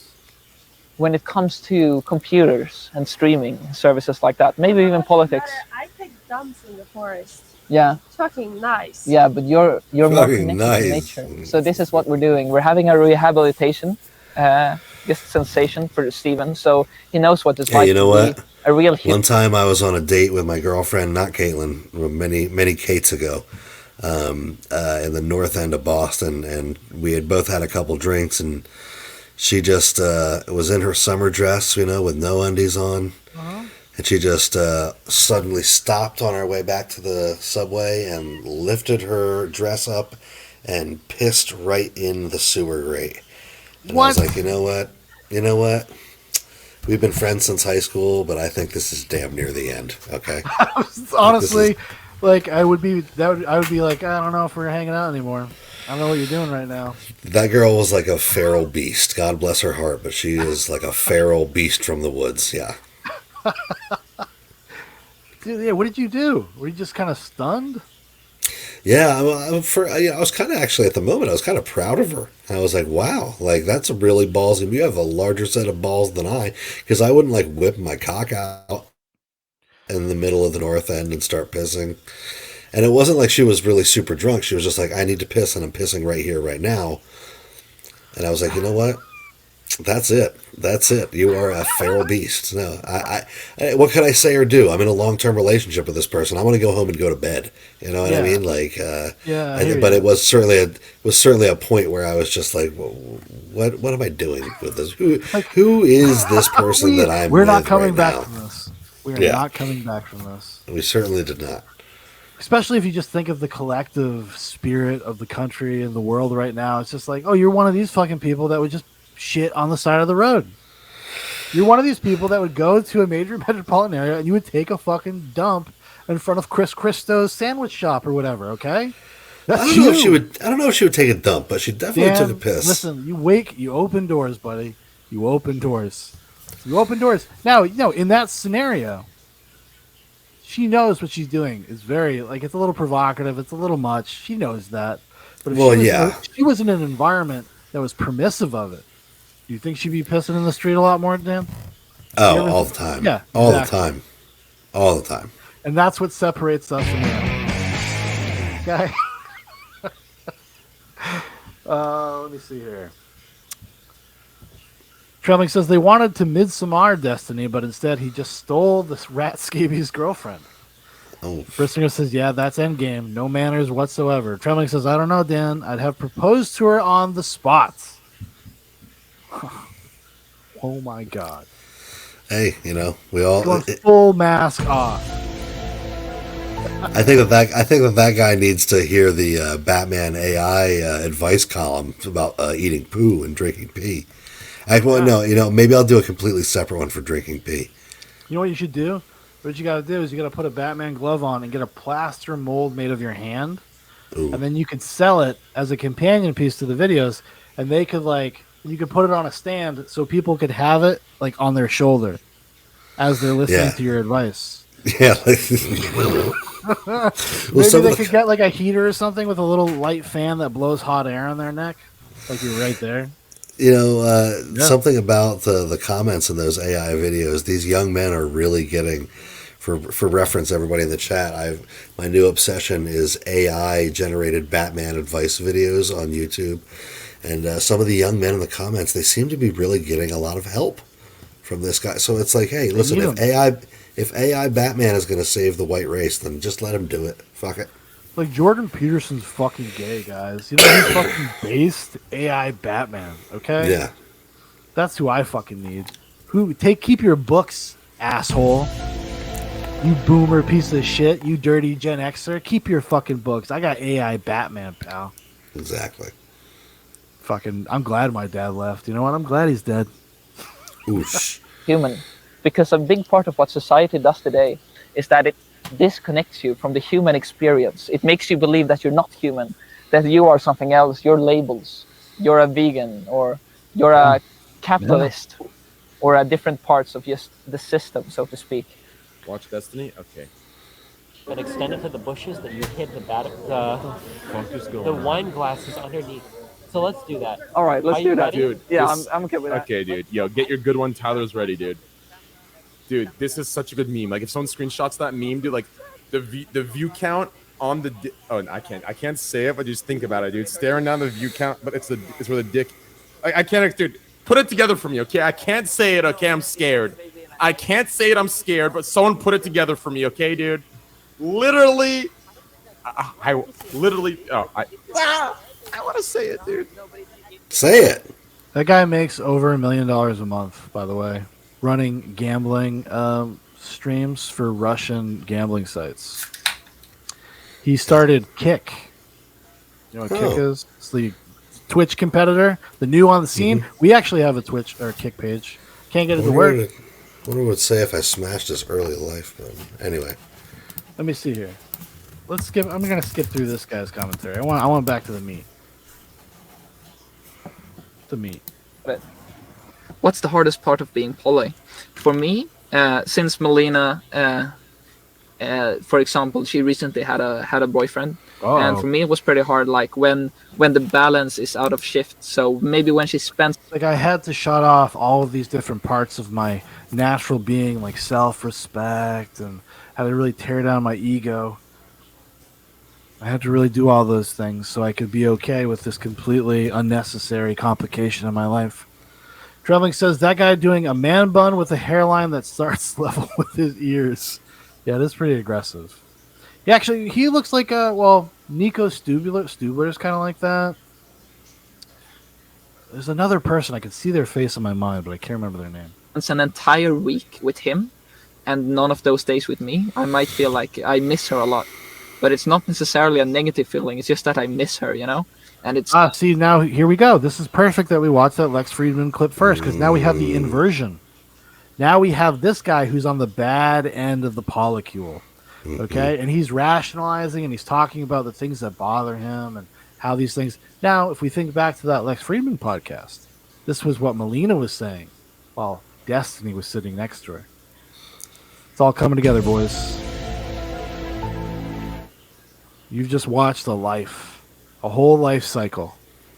When it comes to computers and streaming services like that, maybe even politics. I take dumps in the forest. Yeah. It's fucking nice. Yeah, but you're more connected to nature. So this is what we're doing. We're having a rehabilitation biggest sensation for Steven, so he knows what it's Hey, like you know to what? be a real hit. One time I was on a date with my girlfriend, not Caitlin, many Kates ago, in the north end of Boston, and we had both had a couple drinks, and she just was in her summer dress, with no undies on, and she just suddenly stopped on our way back to the subway and lifted her dress up and pissed right in the sewer grate. And I was like, you know what? We've been friends since high school, but I think this is damn near the end. Okay. Honestly, I would be like, I don't know if we're hanging out anymore. I don't know what you're doing right now. That girl was like a feral beast. God bless her heart, but she is like a feral beast from the woods. Yeah. Dude, yeah. What did you do? Were you just kind of stunned? Yeah, I was kind of actually at the moment. I was kind of proud of her. I was like, "Wow, like that's a really ballsy. You have a larger set of balls than I, because I wouldn't like whip my cock out in the middle of the north end and start pissing." And it wasn't like she was really super drunk. She was just like, "I need to piss, and I'm pissing right here, right now." And I was like, "You know what? That's it. That's it. You are a feral beast." No, I what could I say or do? I'm in a long-term relationship with this person. I want to go home and go to bed. You know what I mean? Like, but it was certainly a point where I was just like, what am I doing with this? Who is this person that I'm? We're not with coming right back now? from this. We are not coming back from this. We certainly did not. Especially if you just think of the collective spirit of the country and the world right now. It's just like, oh, you're one of these fucking people that would just shit on the side of the road. You're one of these people that would go to a major metropolitan area and you would take a fucking dump in front of Chris Christo's sandwich shop or whatever, okay? I don't know if she would take a dump, but she definitely took a piss. Listen, you open doors, buddy. You open doors. Now, in that scenario, she knows what she's doing is very, it's a little provocative. It's a little much. She knows that. But if she was in an environment that was permissive of it, do you think she'd be pissing in the street a lot more, Dan? Oh, all the time. Yeah, all exactly. the time. And that's what separates us from them. Okay. Let me see here. Trembling says they wanted to Midsommar Destiny, but instead he just stole this rat scabies girlfriend. Oh. Brissinger says, yeah, that's endgame. No manners whatsoever. Trembling says, I don't know, Dan. I'd have proposed to her on the spot. Oh my God. Hey, we all going full mask off. I think that guy needs to hear the Batman AI advice column about eating poo and drinking pee. Maybe I'll do a completely separate one for drinking pee. You know what you should do? What you got to do is you got to put a Batman glove on and get a plaster mold made of your hand. Ooh. And then you could sell it as a companion piece to the videos, and they could you could put it on a stand so people could have it on their shoulder as they're listening to your advice. Yeah. Maybe they could get a heater or something with a little light fan that blows hot air on their neck. You're right there. Something about the comments in those AI videos, these young men are really getting, for reference, everybody in the chat, my new obsession is AI generated Batman advice videos on YouTube. And some of the young men in the comments, they seem to be really getting a lot of help from this guy. So it's like, hey, listen, if AI Batman is going to save the white race, then just let him do it. Fuck it. Jordan Peterson's fucking gay, guys. He's fucking based AI Batman, okay? Yeah. That's who I fucking need. Keep your books, asshole. You boomer piece of shit. You dirty Gen Xer. Keep your fucking books. I got AI Batman, pal. Exactly. Fucking, I'm glad my dad left. You know what? I'm glad he's dead. Oosh. Human. Because a big part of what society does today is that it disconnects you from the human experience. It makes you believe that you're not human, that you are something else. You're labels. You're a vegan, or you're a capitalist, or a different parts of just the system, so to speak. Watch Destiny? Okay. But extend it to the bushes that you hit the wine glasses underneath. So let's do that. All right, let's do that. Dude, yeah, I'm okay with that. Okay, dude. Yo, get your good one. Tyler's ready, dude. Dude, this is such a good meme. If someone screenshots that meme, dude, the view count on the I can't say it, but just think about it, dude. Staring down the view count, but it's where the dick. I can't, dude. put it together for me, okay? I can't say it, okay? I'm scared. I can't say it, I'm scared, but someone put it together for me, okay, dude? Literally, I literally, I want to say it, dude. Say it. That guy makes over $1 million a month, by the way, running gambling streams for Russian gambling sites. He started Kick. You know what Kick is? It's the Twitch competitor, the new on the scene. We actually have a Twitch or Kick page. Can't get it to work. What it would say if I smashed his early life, but anyway. Let me see here. Let's skip. I'm gonna skip through this guy's commentary. I want back to the meat. The meat. But what's the hardest part of being poly? For me, since Melina, for example, she recently had a boyfriend, and for me it was pretty hard. Like when the balance is out of shift. So maybe when she spends, like I had to shut off all of these different parts of my natural being, like self-respect, and had to really tear down my ego. I had to really do all those things so I could be okay with this completely unnecessary complication in my life. Traveling says, that guy doing a man bun with a hairline that starts level with his ears. Yeah, that's pretty aggressive. Yeah, actually, he looks like Nico Stubler. Stubler's kind of like that. There's another person. I can see their face in my mind, but I can't remember their name. It's an entire week with him, and none of those days with me. I might feel like I miss her a lot. But it's not necessarily a negative feeling. It's just that I miss her, you know? And it's... see, now here we go. This is perfect that we watched that Lex Friedman clip first, because now we have the inversion. Now we have this guy who's on the bad end of the polycule, okay? And he's rationalizing, and he's talking about the things that bother him and how these things... Now, if we think back to that Lex Friedman podcast, this was what Molina was saying while Destiny was sitting next to her. It's all coming together, boys. You've just watched a whole life cycle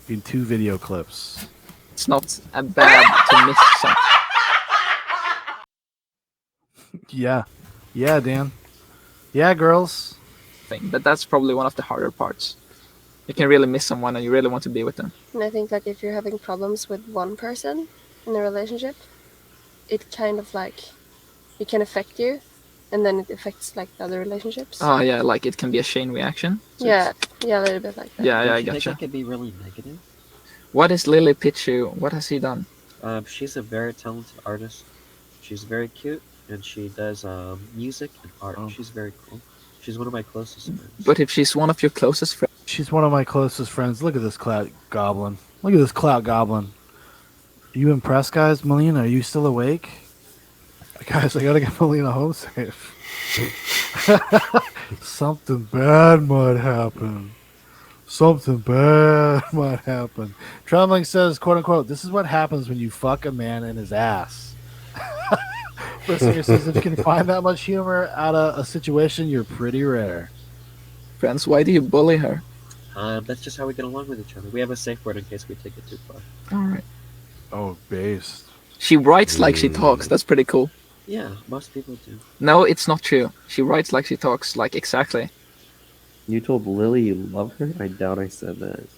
in 2 video clips. It's not bad to miss something. Yeah, Dan. Yeah, girls. But that's probably one of the harder parts. You can really miss someone and you really want to be with them. And I think like if you're having problems with one person in a relationship, it kind of like, it can affect you. And then it affects like the other relationships. Oh yeah, like it can be a chain reaction. So yeah, a little bit like that. Yeah, I think gotcha. that could be really negative? What is Lily Pichu? What has he done? She's a very talented artist. She's very cute, and she does music and art. She's very cool. She's one of my closest friends. But if she's one of your closest friends... She's one of my closest friends. Look at this clout goblin. Look at this clout goblin. Are you impressed, guys? Melina, are you still awake? Guys, I gotta get Melina home safe. Something bad might happen. Something bad might happen. Traveling says, quote unquote, this is what happens when you fuck a man in his ass. Listener says, if you can find that much humor out of a situation, you're pretty rare. Friends, why do you bully her? That's just how we get along with each other. We have a safe word in case we take it too far. Alright. Oh, based. She writes like she talks. That's pretty cool. Yeah, most people do. No, it's not true. She writes like she talks, like exactly. You told Lily you love her? I doubt I said that.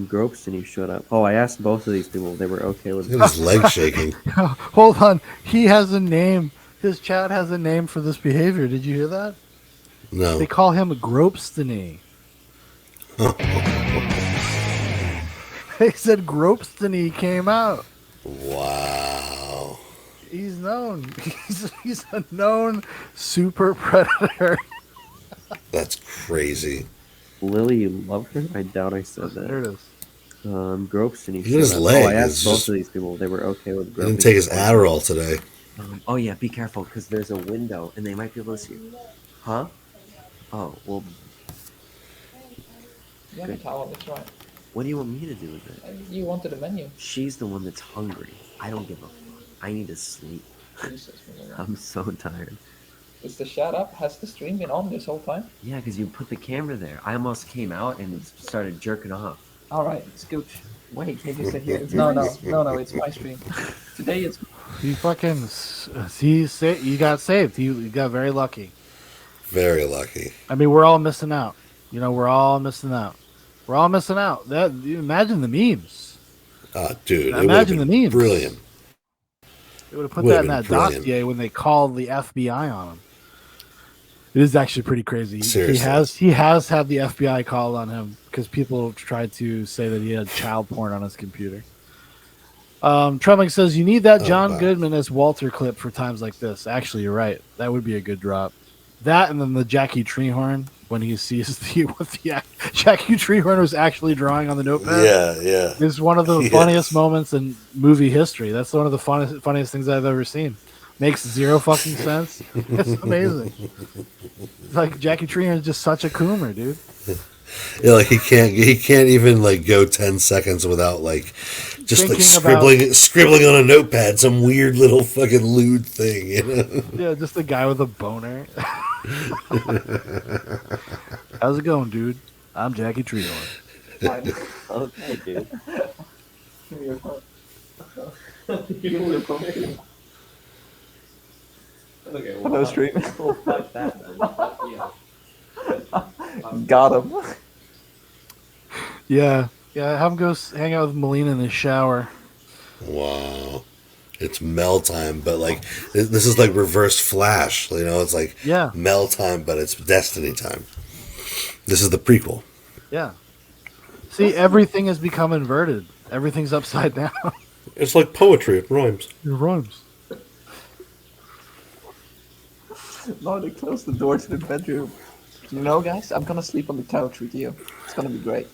GROPESTINY, shut up. Oh, I asked both of these people. They were okay with it. Look at his leg shaking. Hold on. He has a name. His chat has a name for this behavior. Did you hear that? No. They call him GROPESTINY. They said GROPESTINY came out. Wow. He's known. He's a known super predator. That's crazy. Lily, you love her? I doubt I said that. There it is. GROPESTINY. Look at his leg. Oh, I asked It's both just- of these people. They were okay with He didn't take his Adderall today. Oh yeah, be careful because there's a window and they might be able to see you. Huh? Oh well. You have a towel, that's right. What do you want me to do with it? You wanted a menu. She's the one that's hungry. I don't give a fuck. I need to sleep. I'm so tired. Is the shut up? Has the stream been on this whole time? Yeah, because you put the camera there. I almost came out and started jerking off. Alright, Scooch. Wait, can you sit here? No, it's my stream. Today it's... You fucking... You got saved. You got very lucky. Very lucky. I mean, we're all missing out. You know, we're all missing out. We're all missing out. Imagine the memes. Dude, Now imagine the memes. Brilliant. They would have put Would that have in been that brilliant. dossier when they called the FBI on him. It is actually pretty crazy. Seriously. He has had the FBI called on him because people tried to say that he had child porn on his computer. Trembling says, you need that John Goodman as Walter clip for times like this. Actually, you're right. That would be a good drop. That and then the Jackie Treehorn when he sees what the Jackie Treehorn was actually drawing on the notepad. Yeah. Is one of the funniest moments in movie history. That's one of the funniest things I've ever seen. Makes zero fucking sense. It's amazing. It's like Jackie Treehorn is just such a coomer, dude. Yeah, like he can't even like go 10 seconds without like just Thinking like scribbling on a notepad some weird little fucking lewd thing, you know? Yeah, just a guy with a boner. How's it going, dude? I'm Jackie Treehorn. Okay, dude. Hello, stream. Oh, fuck that, man. Got him. Yeah, have him go hang out with Melina in the shower. Wow. It's Mel time, but like this is like reverse Flash, you know, it's like Mel time, but it's Destiny time. This is the prequel. Yeah. See, everything has become inverted. Everything's upside down. It's like poetry, it rhymes. It rhymes. No, they closed the door to the bedroom. You know, guys, I'm gonna sleep on the couch with you. It's gonna be great.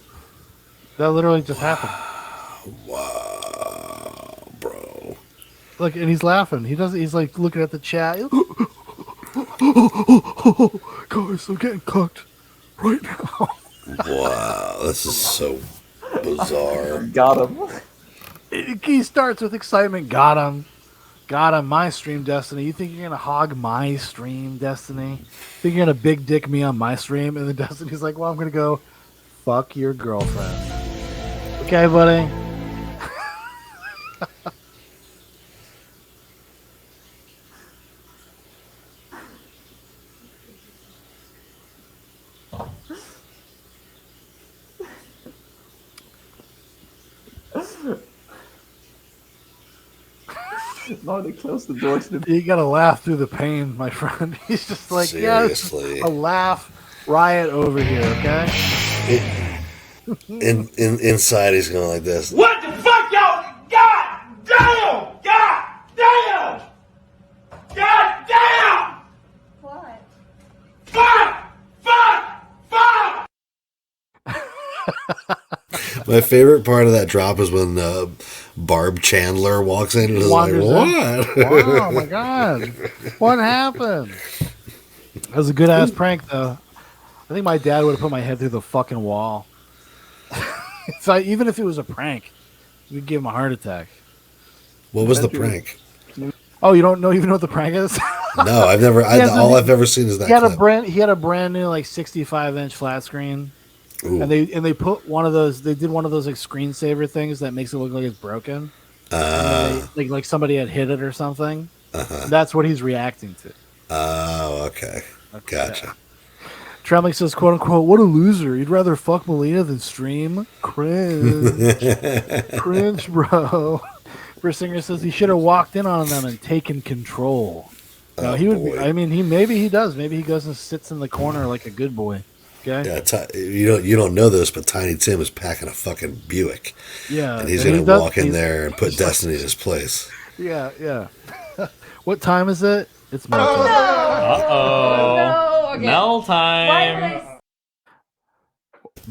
That literally just happened. Wow, bro. Look, and he's laughing. He's like looking at the chat. Guys, I'm getting cooked right now. Wow, this is so bizarre. Got him. He starts with excitement. Got him. Got him. My stream, Destiny. You think you're going to hog my stream, Destiny? Think you're going to big dick me on my stream? And then Destiny's like, well, I'm going to go fuck your girlfriend. Okay, buddy. No, they closed the door to the... You gotta laugh through the pain, my friend. He's just like, seriously. Yeah, a laugh riot over here, okay? Inside he's going like this. What the fuck, y'all? God damn! God damn! God damn! What? Fuck! Fuck! Fuck! My favorite part of that drop is when Barb Chandler walks in and is like, what? Wow, my God. What happened? That was a good ass prank, though. I think my dad would have put my head through the fucking wall. So even if it was a prank, we'd give him a heart attack. What was the prank? Oh, you don't even know what the prank is? No, I've never. All I've ever seen is that. He had a brand new like 65-inch flat screen. Ooh. And they put one of those. They did one of those like screensaver things that makes it look like it's broken. Like somebody had hit it or something. That's what he's reacting to. Oh, okay. Gotcha. Trembling says, "quote unquote, what a loser! You'd rather fuck Molina than stream. Cringe, cringe, bro." First Singer says he should have walked in on them and taken control. No, he would. Be, I mean, maybe he does. Maybe he goes and sits in the corner like a good boy. Okay. Yeah, you don't know this, but Tiny Tim is packing a fucking Buick. Yeah, and he's gonna walk in there and put Destiny in his place. Yeah. What time is it? It's Mel time. No, Mel time.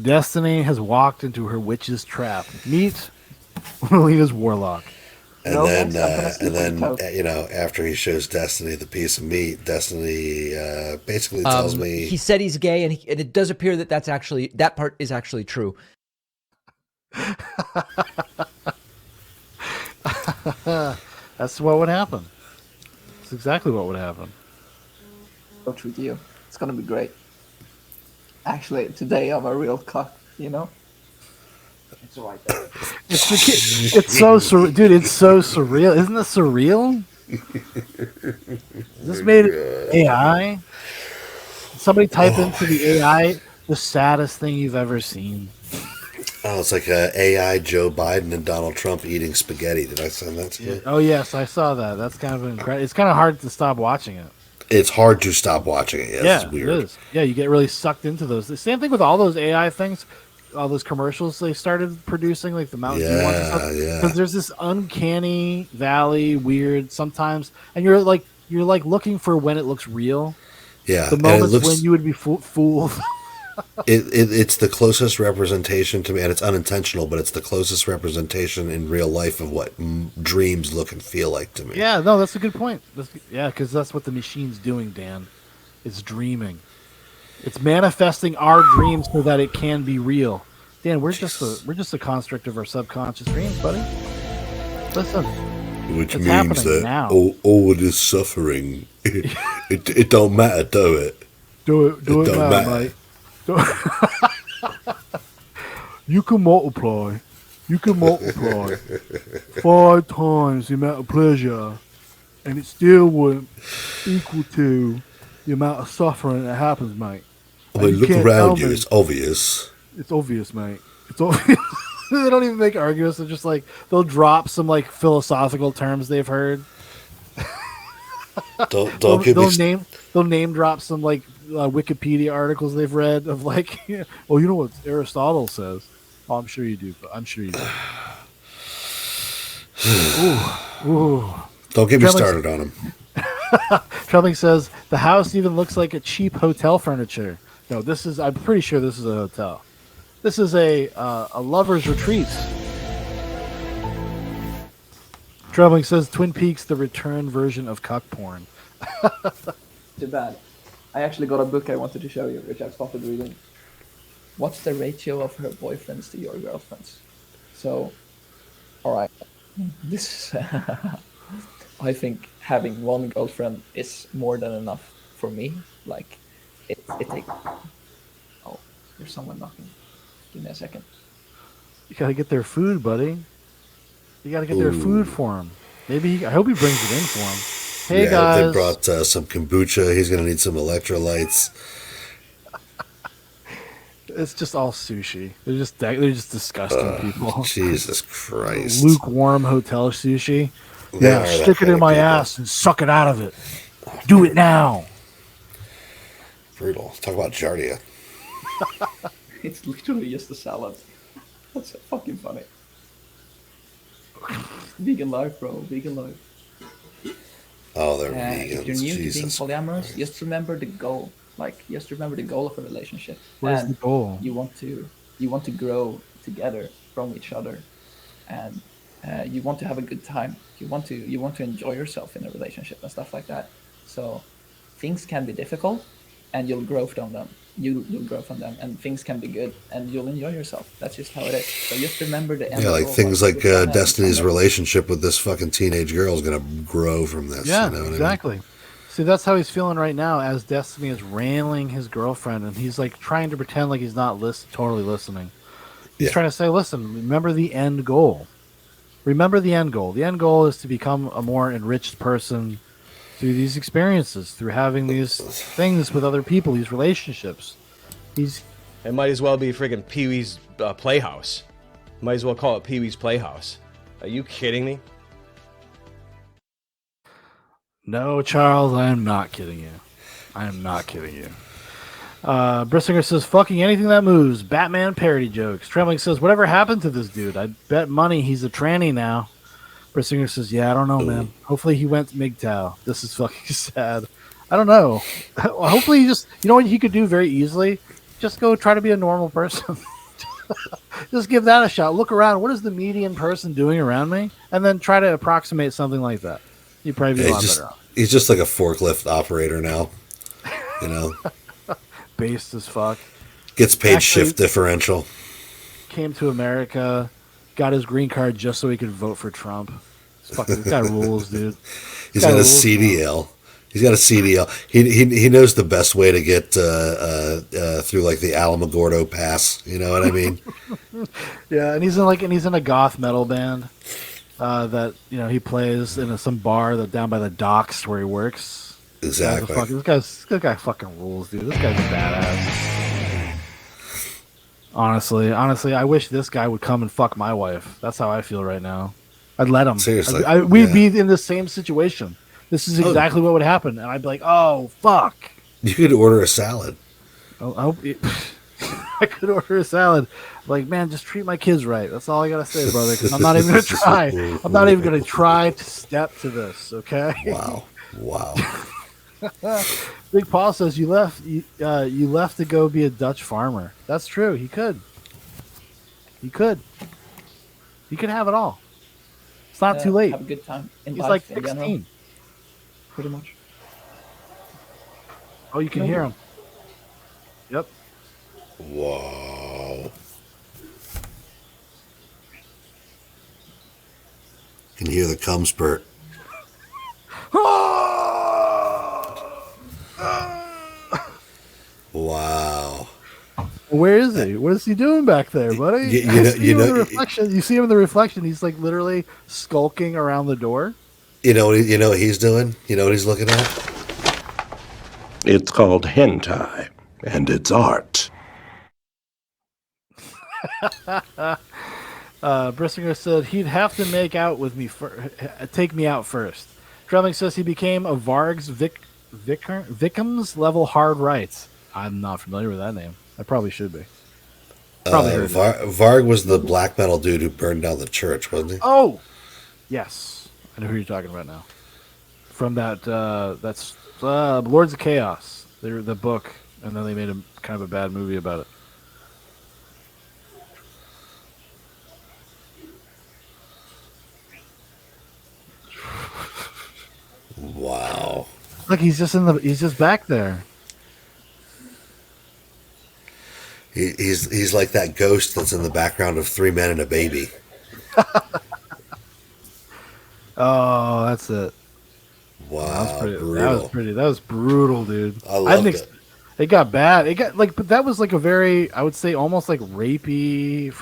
Destiny has walked into her witch's trap. Meet Melina's warlock. And then you know, after he shows Destiny the piece of meat, Destiny basically tells me he said he's gay, and it does appear that that part is actually true. That's what would happen. That's exactly what would happen. Watch with you. It's gonna be great. Actually, today I'm a real cock, you know? It's right there. It's so surreal. Dude, it's so surreal. Isn't this surreal? Is this made AI? Somebody type into the AI the saddest thing you've ever seen. Oh, it's like a AI Joe Biden and Donald Trump eating spaghetti. Did I send that to you? Oh yes, I saw that. That's kind of incredible. It's kind of hard to stop watching it. It's hard to stop watching it. Yeah, it's weird. It is. Yeah, you get really sucked into those. The same thing with all those AI things, all those commercials they started producing, like the Mountain Dew ones and stuff. Yeah. Because there's this uncanny valley, weird sometimes, and you're like looking for when it looks real. Yeah, the moments when you would be fooled. It's the closest representation to me, and it's unintentional, but it's the closest representation in real life of what dreams look and feel like to me. Yeah, no, that's a good point. Because that's what the machine's doing, Dan. It's dreaming. It's manifesting our dreams so that it can be real. Dan, we're just a construct of our subconscious dreams, buddy. Listen, which it's means that now. all of this suffering, it don't matter, do it? Do it don't now, matter. mate. You can multiply 5 times the amount of pleasure, and it still wouldn't equal to the amount of suffering that happens, mate. I mean, look around you. It's obvious. It's obvious, mate. It's obvious. They don't even make arguments. They're just like, they'll drop some like philosophical terms they've heard. They'll name drop some like Wikipedia articles they've read of like, well, you know what Aristotle says. Oh, I'm sure you do. But I'm sure you do. Ooh. Don't get me started on him. Trembling says the house even looks like a cheap hotel furniture. No, this is. I'm pretty sure this is a hotel. This is a lover's retreat. Trembling says Twin Peaks, the return version of cuck porn. Too bad. I actually got a book I wanted to show you, which I've started reading. What's the ratio of her boyfriends to your girlfriends? So, all right, this I think having one girlfriend is more than enough for me. Like, it takes. Oh, there's someone knocking. Give me a second. You gotta get their food, buddy. You gotta get their food for him. Maybe I hope he brings it in for him. Hey guys, they brought some kombucha. He's gonna need some electrolytes. It's just all sushi. They're just disgusting people. Jesus Christ! Lukewarm hotel sushi. Yeah, stick it in my ass and suck it out of it. Do it now. Brutal. Talk about Giardia. It's literally just a salad. That's so fucking funny. Vegan life, bro. Vegan life. Oh, they're vegans. If you're new Jesus to being polyamorous, just remember the goal. Like, just remember the goal of a relationship. What is the goal? You want to grow together from each other, and you want to have a good time. You want to enjoy yourself in a relationship and stuff like that. So things can be difficult, and you'll grow from them. You'll grow from them, and things can be good, and you'll enjoy yourself. That's just how it is. So just remember the end. Yeah, like goal, things like Destiny's kind of relationship with this fucking teenage girl is gonna grow from this. Yeah, you know what exactly. See, that's how he's feeling right now, as Destiny is railing his girlfriend, and he's like trying to pretend like he's not totally listening. He's trying to say, "Listen, remember the end goal. Remember the end goal. The end goal is to become a more enriched person through these experiences, through having these things with other people, these relationships." It might as well be friggin' Pee-wee's Playhouse. Might as well call it Pee-wee's Playhouse. Are you kidding me? No, Charles, I am not kidding you. I am not kidding you. Brissinger says, fucking anything that moves. Batman parody jokes. Trembling says, whatever happened to this dude? I bet money he's a tranny now. Brissinger says, yeah, I don't know, man. Hopefully he went to MGTOW. This is fucking sad. I don't know. Hopefully he just, you know what he could do very easily? Just go try to be a normal person. Just give that a shot. Look around. What is the median person doing around me? And then try to approximate something like that. You'd probably be a lot better off. He's just like a forklift operator now. You know? Based as fuck. Gets paid shift differential. Came to America, got his green card just so he could vote for Trump. This guy rules, dude. He's got a CDL. He's got a CDL. He knows the best way to get through like the Alamogordo Pass. You know what I mean? Yeah, and he's in a goth metal band that he plays in some bar that down by the docks where he works. Exactly. This guy fucking rules, dude. This guy's a badass. Honestly, I wish this guy would come and fuck my wife. That's how I feel right now. I'd let him. Seriously, we'd be in the same situation. This is exactly what would happen, and I'd be like, "Oh fuck!" You could order a salad. I could order a salad. Like, man, just treat my kids right. That's all I gotta say, brother. Because I'm not even gonna try. I'm not even gonna try to step to this. Okay. Wow. Big Paul says you left. You left to go be a Dutch farmer. That's true. He could. He could have it all. It's not too late. Have a good time. He's like 16. General. Pretty much. Oh, you can hear him. Yep. Wow. You can hear the cum spurt. Wow. Where is he? What is he doing back there, buddy? The reflection. You see him in the reflection. He's like literally skulking around the door. You know what he's doing? You know what he's looking at? It's called hentai, and it's art. Brissinger said he'd have to make out with me take me out first. Drumling says he became a Varg's Victims level hard rights. I'm not familiar with that name. I probably should be. Varg was the black metal dude who burned down the church, wasn't he? Oh, yes, I know who you're talking about now. From that's Lords of Chaos. They're the book, and then they made kind of a bad movie about it. Wow. Look, he's just back there. He's like that ghost that's in the background of Three Men and a Baby. Oh, that's it. Wow, that was brutal, dude. I loved it. It got bad. It got but that was like a very, I would say, almost like rapey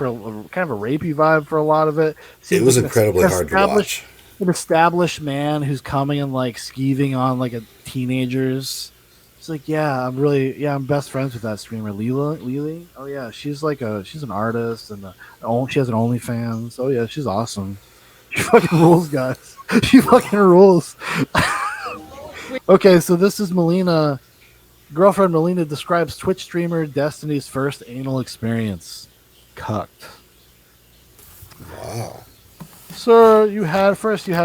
kind of a rapey vibe for a lot of it. It was incredibly hard to watch. An established man who's coming and like skeeving on like a teenagers. It's like, I'm best friends with that streamer, Lily. Oh yeah, she's an artist and she has an OnlyFans. Oh yeah, she's awesome. She fucking rules, guys. She fucking rules. Okay, so this is Melina. Girlfriend Melina describes Twitch streamer Destiny's first anal experience. Cucked. Wow. Sir, you had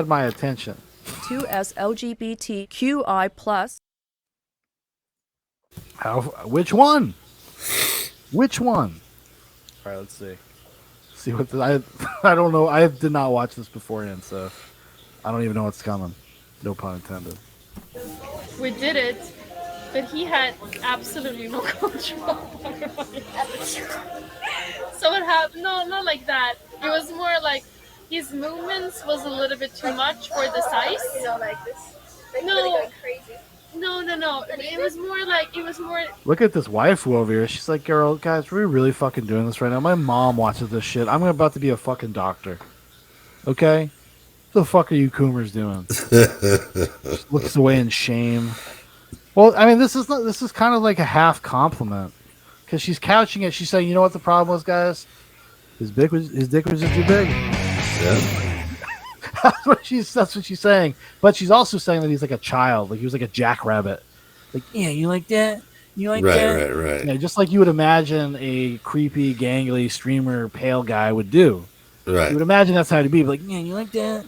my attention. 2S LGBTQI plus. Which one? Which one? All right, let's see. See what I don't know. I did not watch this beforehand, so I don't even know what's coming. No pun intended. We did it, but he had absolutely no control. So it happened. No, not like that. It was more like his movements was a little bit too much for the size. You know, like this. Like No. really going crazy. No. It was more. Look at this waifu over here. She's like, girl, guys, we're really fucking doing this right now. My mom watches this shit. I'm about to be a fucking doctor. Okay? What the fuck are you coomers doing? Just looks away in shame. Well, I mean, this is kind of like a half compliment. Because she's couching it. She's saying, you know what the problem was, guys? His dick was just too big. Yeah. That's what she's saying. But she's also saying that he's like a child. Like he was like a jackrabbit. Like, yeah, you like that? You like that? Right. Yeah, just like you would imagine a creepy, gangly streamer, pale guy would do. Right. You would imagine that's how it'd be. Like, yeah, you like that?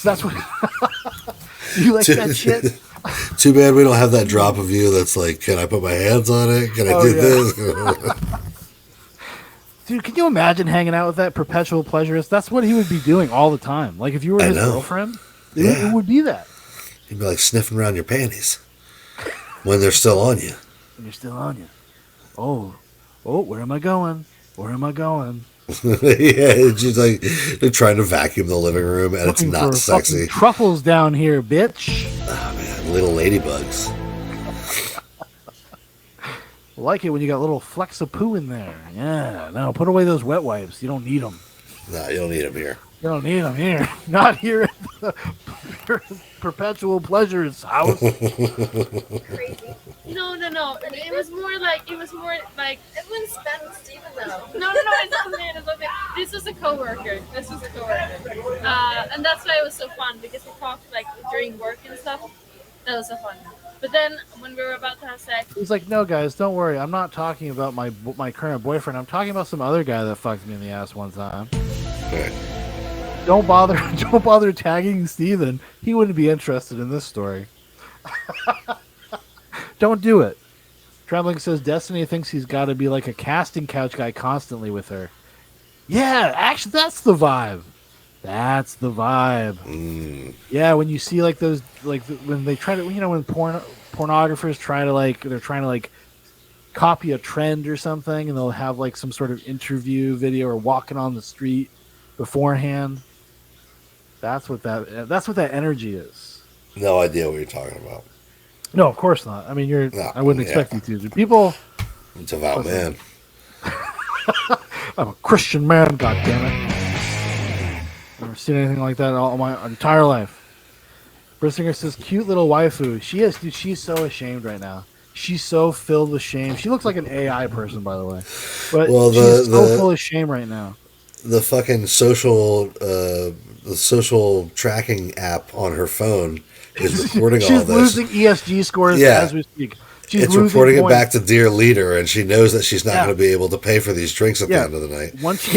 That's what. You like that shit? Too bad we don't have that drop of you that's like, can I put my hands on it? Can I do this? Dude, can you imagine hanging out with that perpetual pleasurist? That's what he would be doing all the time. Like if you were his girlfriend, it would be that. He'd be like sniffing around your panties when they're still on you. When you're still on you. Oh, where am I going? Where am I going? Yeah, she's like they're trying to vacuum the living room, and Looking it's not for sexy. fucking truffles down here, bitch. Oh man, little ladybugs. I like it when you got little flecks of poo in there. Yeah, no, put away those wet wipes. You don't need them. No, you don't need them here. You don't need them here. Not here. perpetual pleasures house. Crazy. No. It was more like everyone spent Steven though. No. It's nothing. This was a coworker. And that's why it was so fun because we talked like during work and stuff. That was so fun. But then when we were about to have sex, He's like, no, guys, don't worry. I'm not talking about my current boyfriend. I'm talking about some other guy that fucked me in the ass one time. Don't bother tagging Steven. He wouldn't be interested in this story. Don't do it. Traveling says Destiny thinks he's got to be like a casting couch guy constantly with her. Yeah, actually, that's the vibe. Yeah, when you see like those, when they try to, when pornographers they're trying to copy a trend or something, and they'll have like some sort of interview video or walking on the street beforehand. That's what that energy is. No idea what you're talking about. No, of course not. I mean, I wouldn't expect you to. People. I'm a devout man. I'm a Christian man. God damn it. Never seen anything like that all my entire life. Brissinger says, cute little waifu. She is, dude, she's so ashamed right now. She's so filled with shame. She looks like an AI person, by the way. But she's so full of shame right now. The fucking social tracking app on her phone is recording all this. She's losing ESG scores as we speak. It's reporting it back to Dear Leader, and she knows that she's not going to be able to pay for these drinks at the end of the night. Once she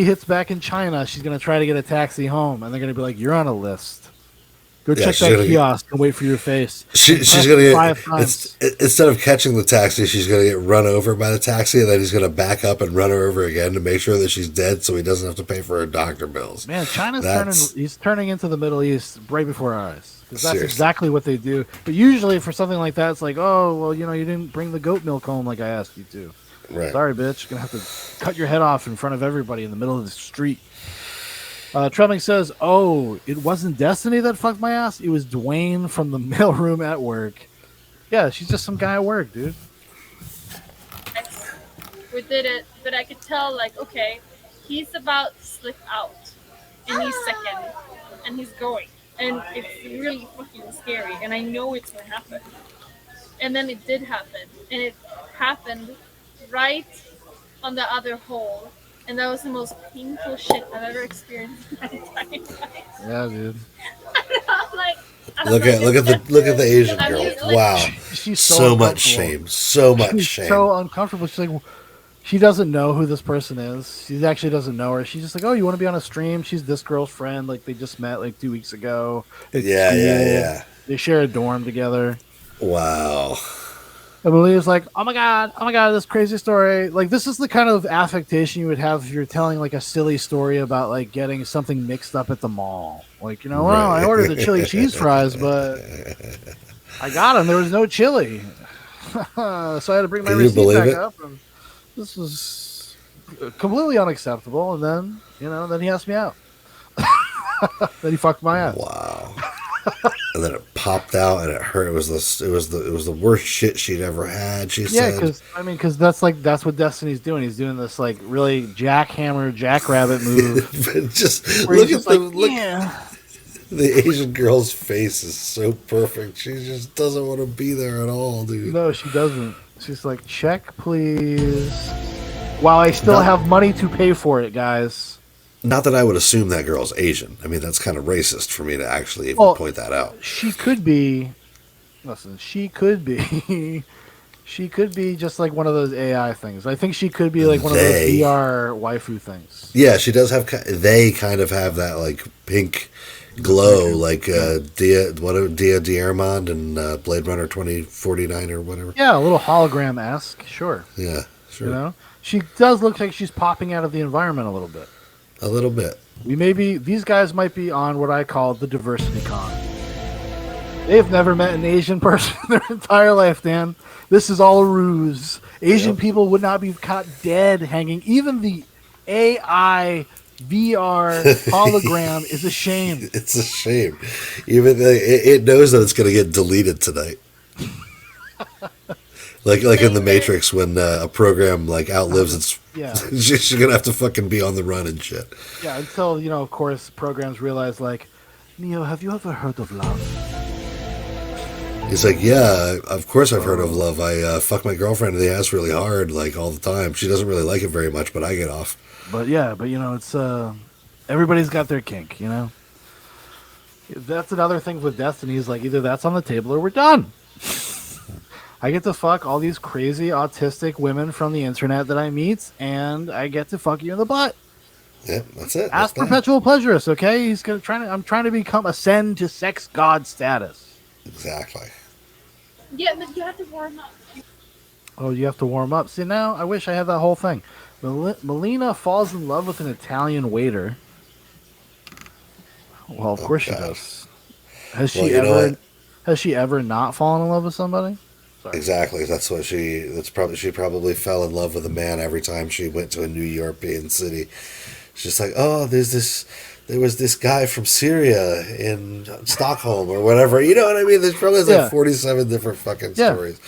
hits back in China, she's going to try to get a taxi home, and they're going to be like, "You're on a list. Go check that kiosk and wait for your face." She's going to get instead of catching the taxi, she's going to get run over by the taxi, and then he's going to back up and run her over again to make sure that she's dead, so he doesn't have to pay for her doctor bills. Man, he's turning into the Middle East right before our eyes. Because that's exactly what they do. But usually for something like that, it's like, oh, well, you didn't bring the goat milk home like I asked you to. Right. Sorry, bitch. You're going to have to cut your head off in front of everybody in the middle of the street. Trembling says, oh, it wasn't Destiny that fucked my ass. It was Dwayne from the mailroom at work. Yeah, she's just some guy at work, dude. we did it, but I could tell, like, okay, he's about to slip out, and he's second, and he's going. And it's really fucking scary, and I know it's gonna happen. And then it did happen, and it happened right on the other hole, and that was the most painful shit I've ever experienced in my entire life. Yeah, dude. Look at the Asian girl. Wow, she's so much shame, so much shame. So uncomfortable. She's like, she doesn't know who this person is. She actually doesn't know her. She's just like, oh, you want to be on a stream? She's this girl's friend. Like, they just met like 2 weeks ago. Yeah. They share a dorm together. Wow. And Melina's like, oh my god, this crazy story. Like, this is the kind of affectation you would have if you're telling like a silly story about like getting something mixed up at the mall. Like, well, I ordered the chili cheese fries, but I got them. There was no chili, so I had to bring my receipt back up. And this was completely unacceptable. And then, then he asked me out. Then he fucked my ass. Wow. And then it popped out and it hurt. It was the worst shit she'd ever had. She said, because that's what Destiny's doing. He's doing this like really jackhammer, jackrabbit move. Just look at the Asian girl's face is so perfect. She just doesn't want to be there at all, dude. No, she doesn't. She's like, check, please. While I still have money to pay for it, guys. Not that I would assume that girl's Asian. I mean, that's kind of racist for me to actually even point that out. She could be. Listen, she could be. She could be just like one of those AI things. I think she could be like one of those VR waifu things. Yeah, she does have. They kind of have that like pink glow, like Dia Diarmond and Blade Runner 2049 or whatever. Yeah, a little hologram-esque. Sure. Yeah, sure. She does look like she's popping out of the environment a little bit. A little bit. These guys might be on what I call the diversity con. They've never met an Asian person in their entire life, Dan. This is all a ruse. Asian people would not be caught dead hanging. Even the AI VR hologram is a shame. It's a shame. Even it knows that it's going to get deleted tonight. Like in the Matrix when a program like outlives its. Yeah. She's gonna have to fucking be on the run and shit. Yeah, until of course, programs realize like, Neo, have you ever heard of love? He's like, yeah, of course I've heard of love. I fuck my girlfriend in the ass really hard, like all the time. She doesn't really like it very much, but I get off. But yeah, but you know, it's everybody's got their kink, you know. That's another thing with Destiny is like either that's on the table or we're done. I get to fuck all these crazy autistic women from the internet that I meet, and I get to fuck you in the butt. Yeah, that's it. Ask That's Perpetual Pleasurist, okay? I'm trying to ascend to sex god status. Exactly. Yeah, but you have to warm up. Oh, you have to warm up. See, now I wish I had that whole thing. Melina falls in love with an Italian waiter. Well, of course she does. Has she ever not fallen in love with somebody? Sorry. Exactly. She probably fell in love with a man every time she went to a new European city. She's just like, oh, there was this guy from Syria in Stockholm or whatever. You know what I mean? There's probably like 47 different fucking stories.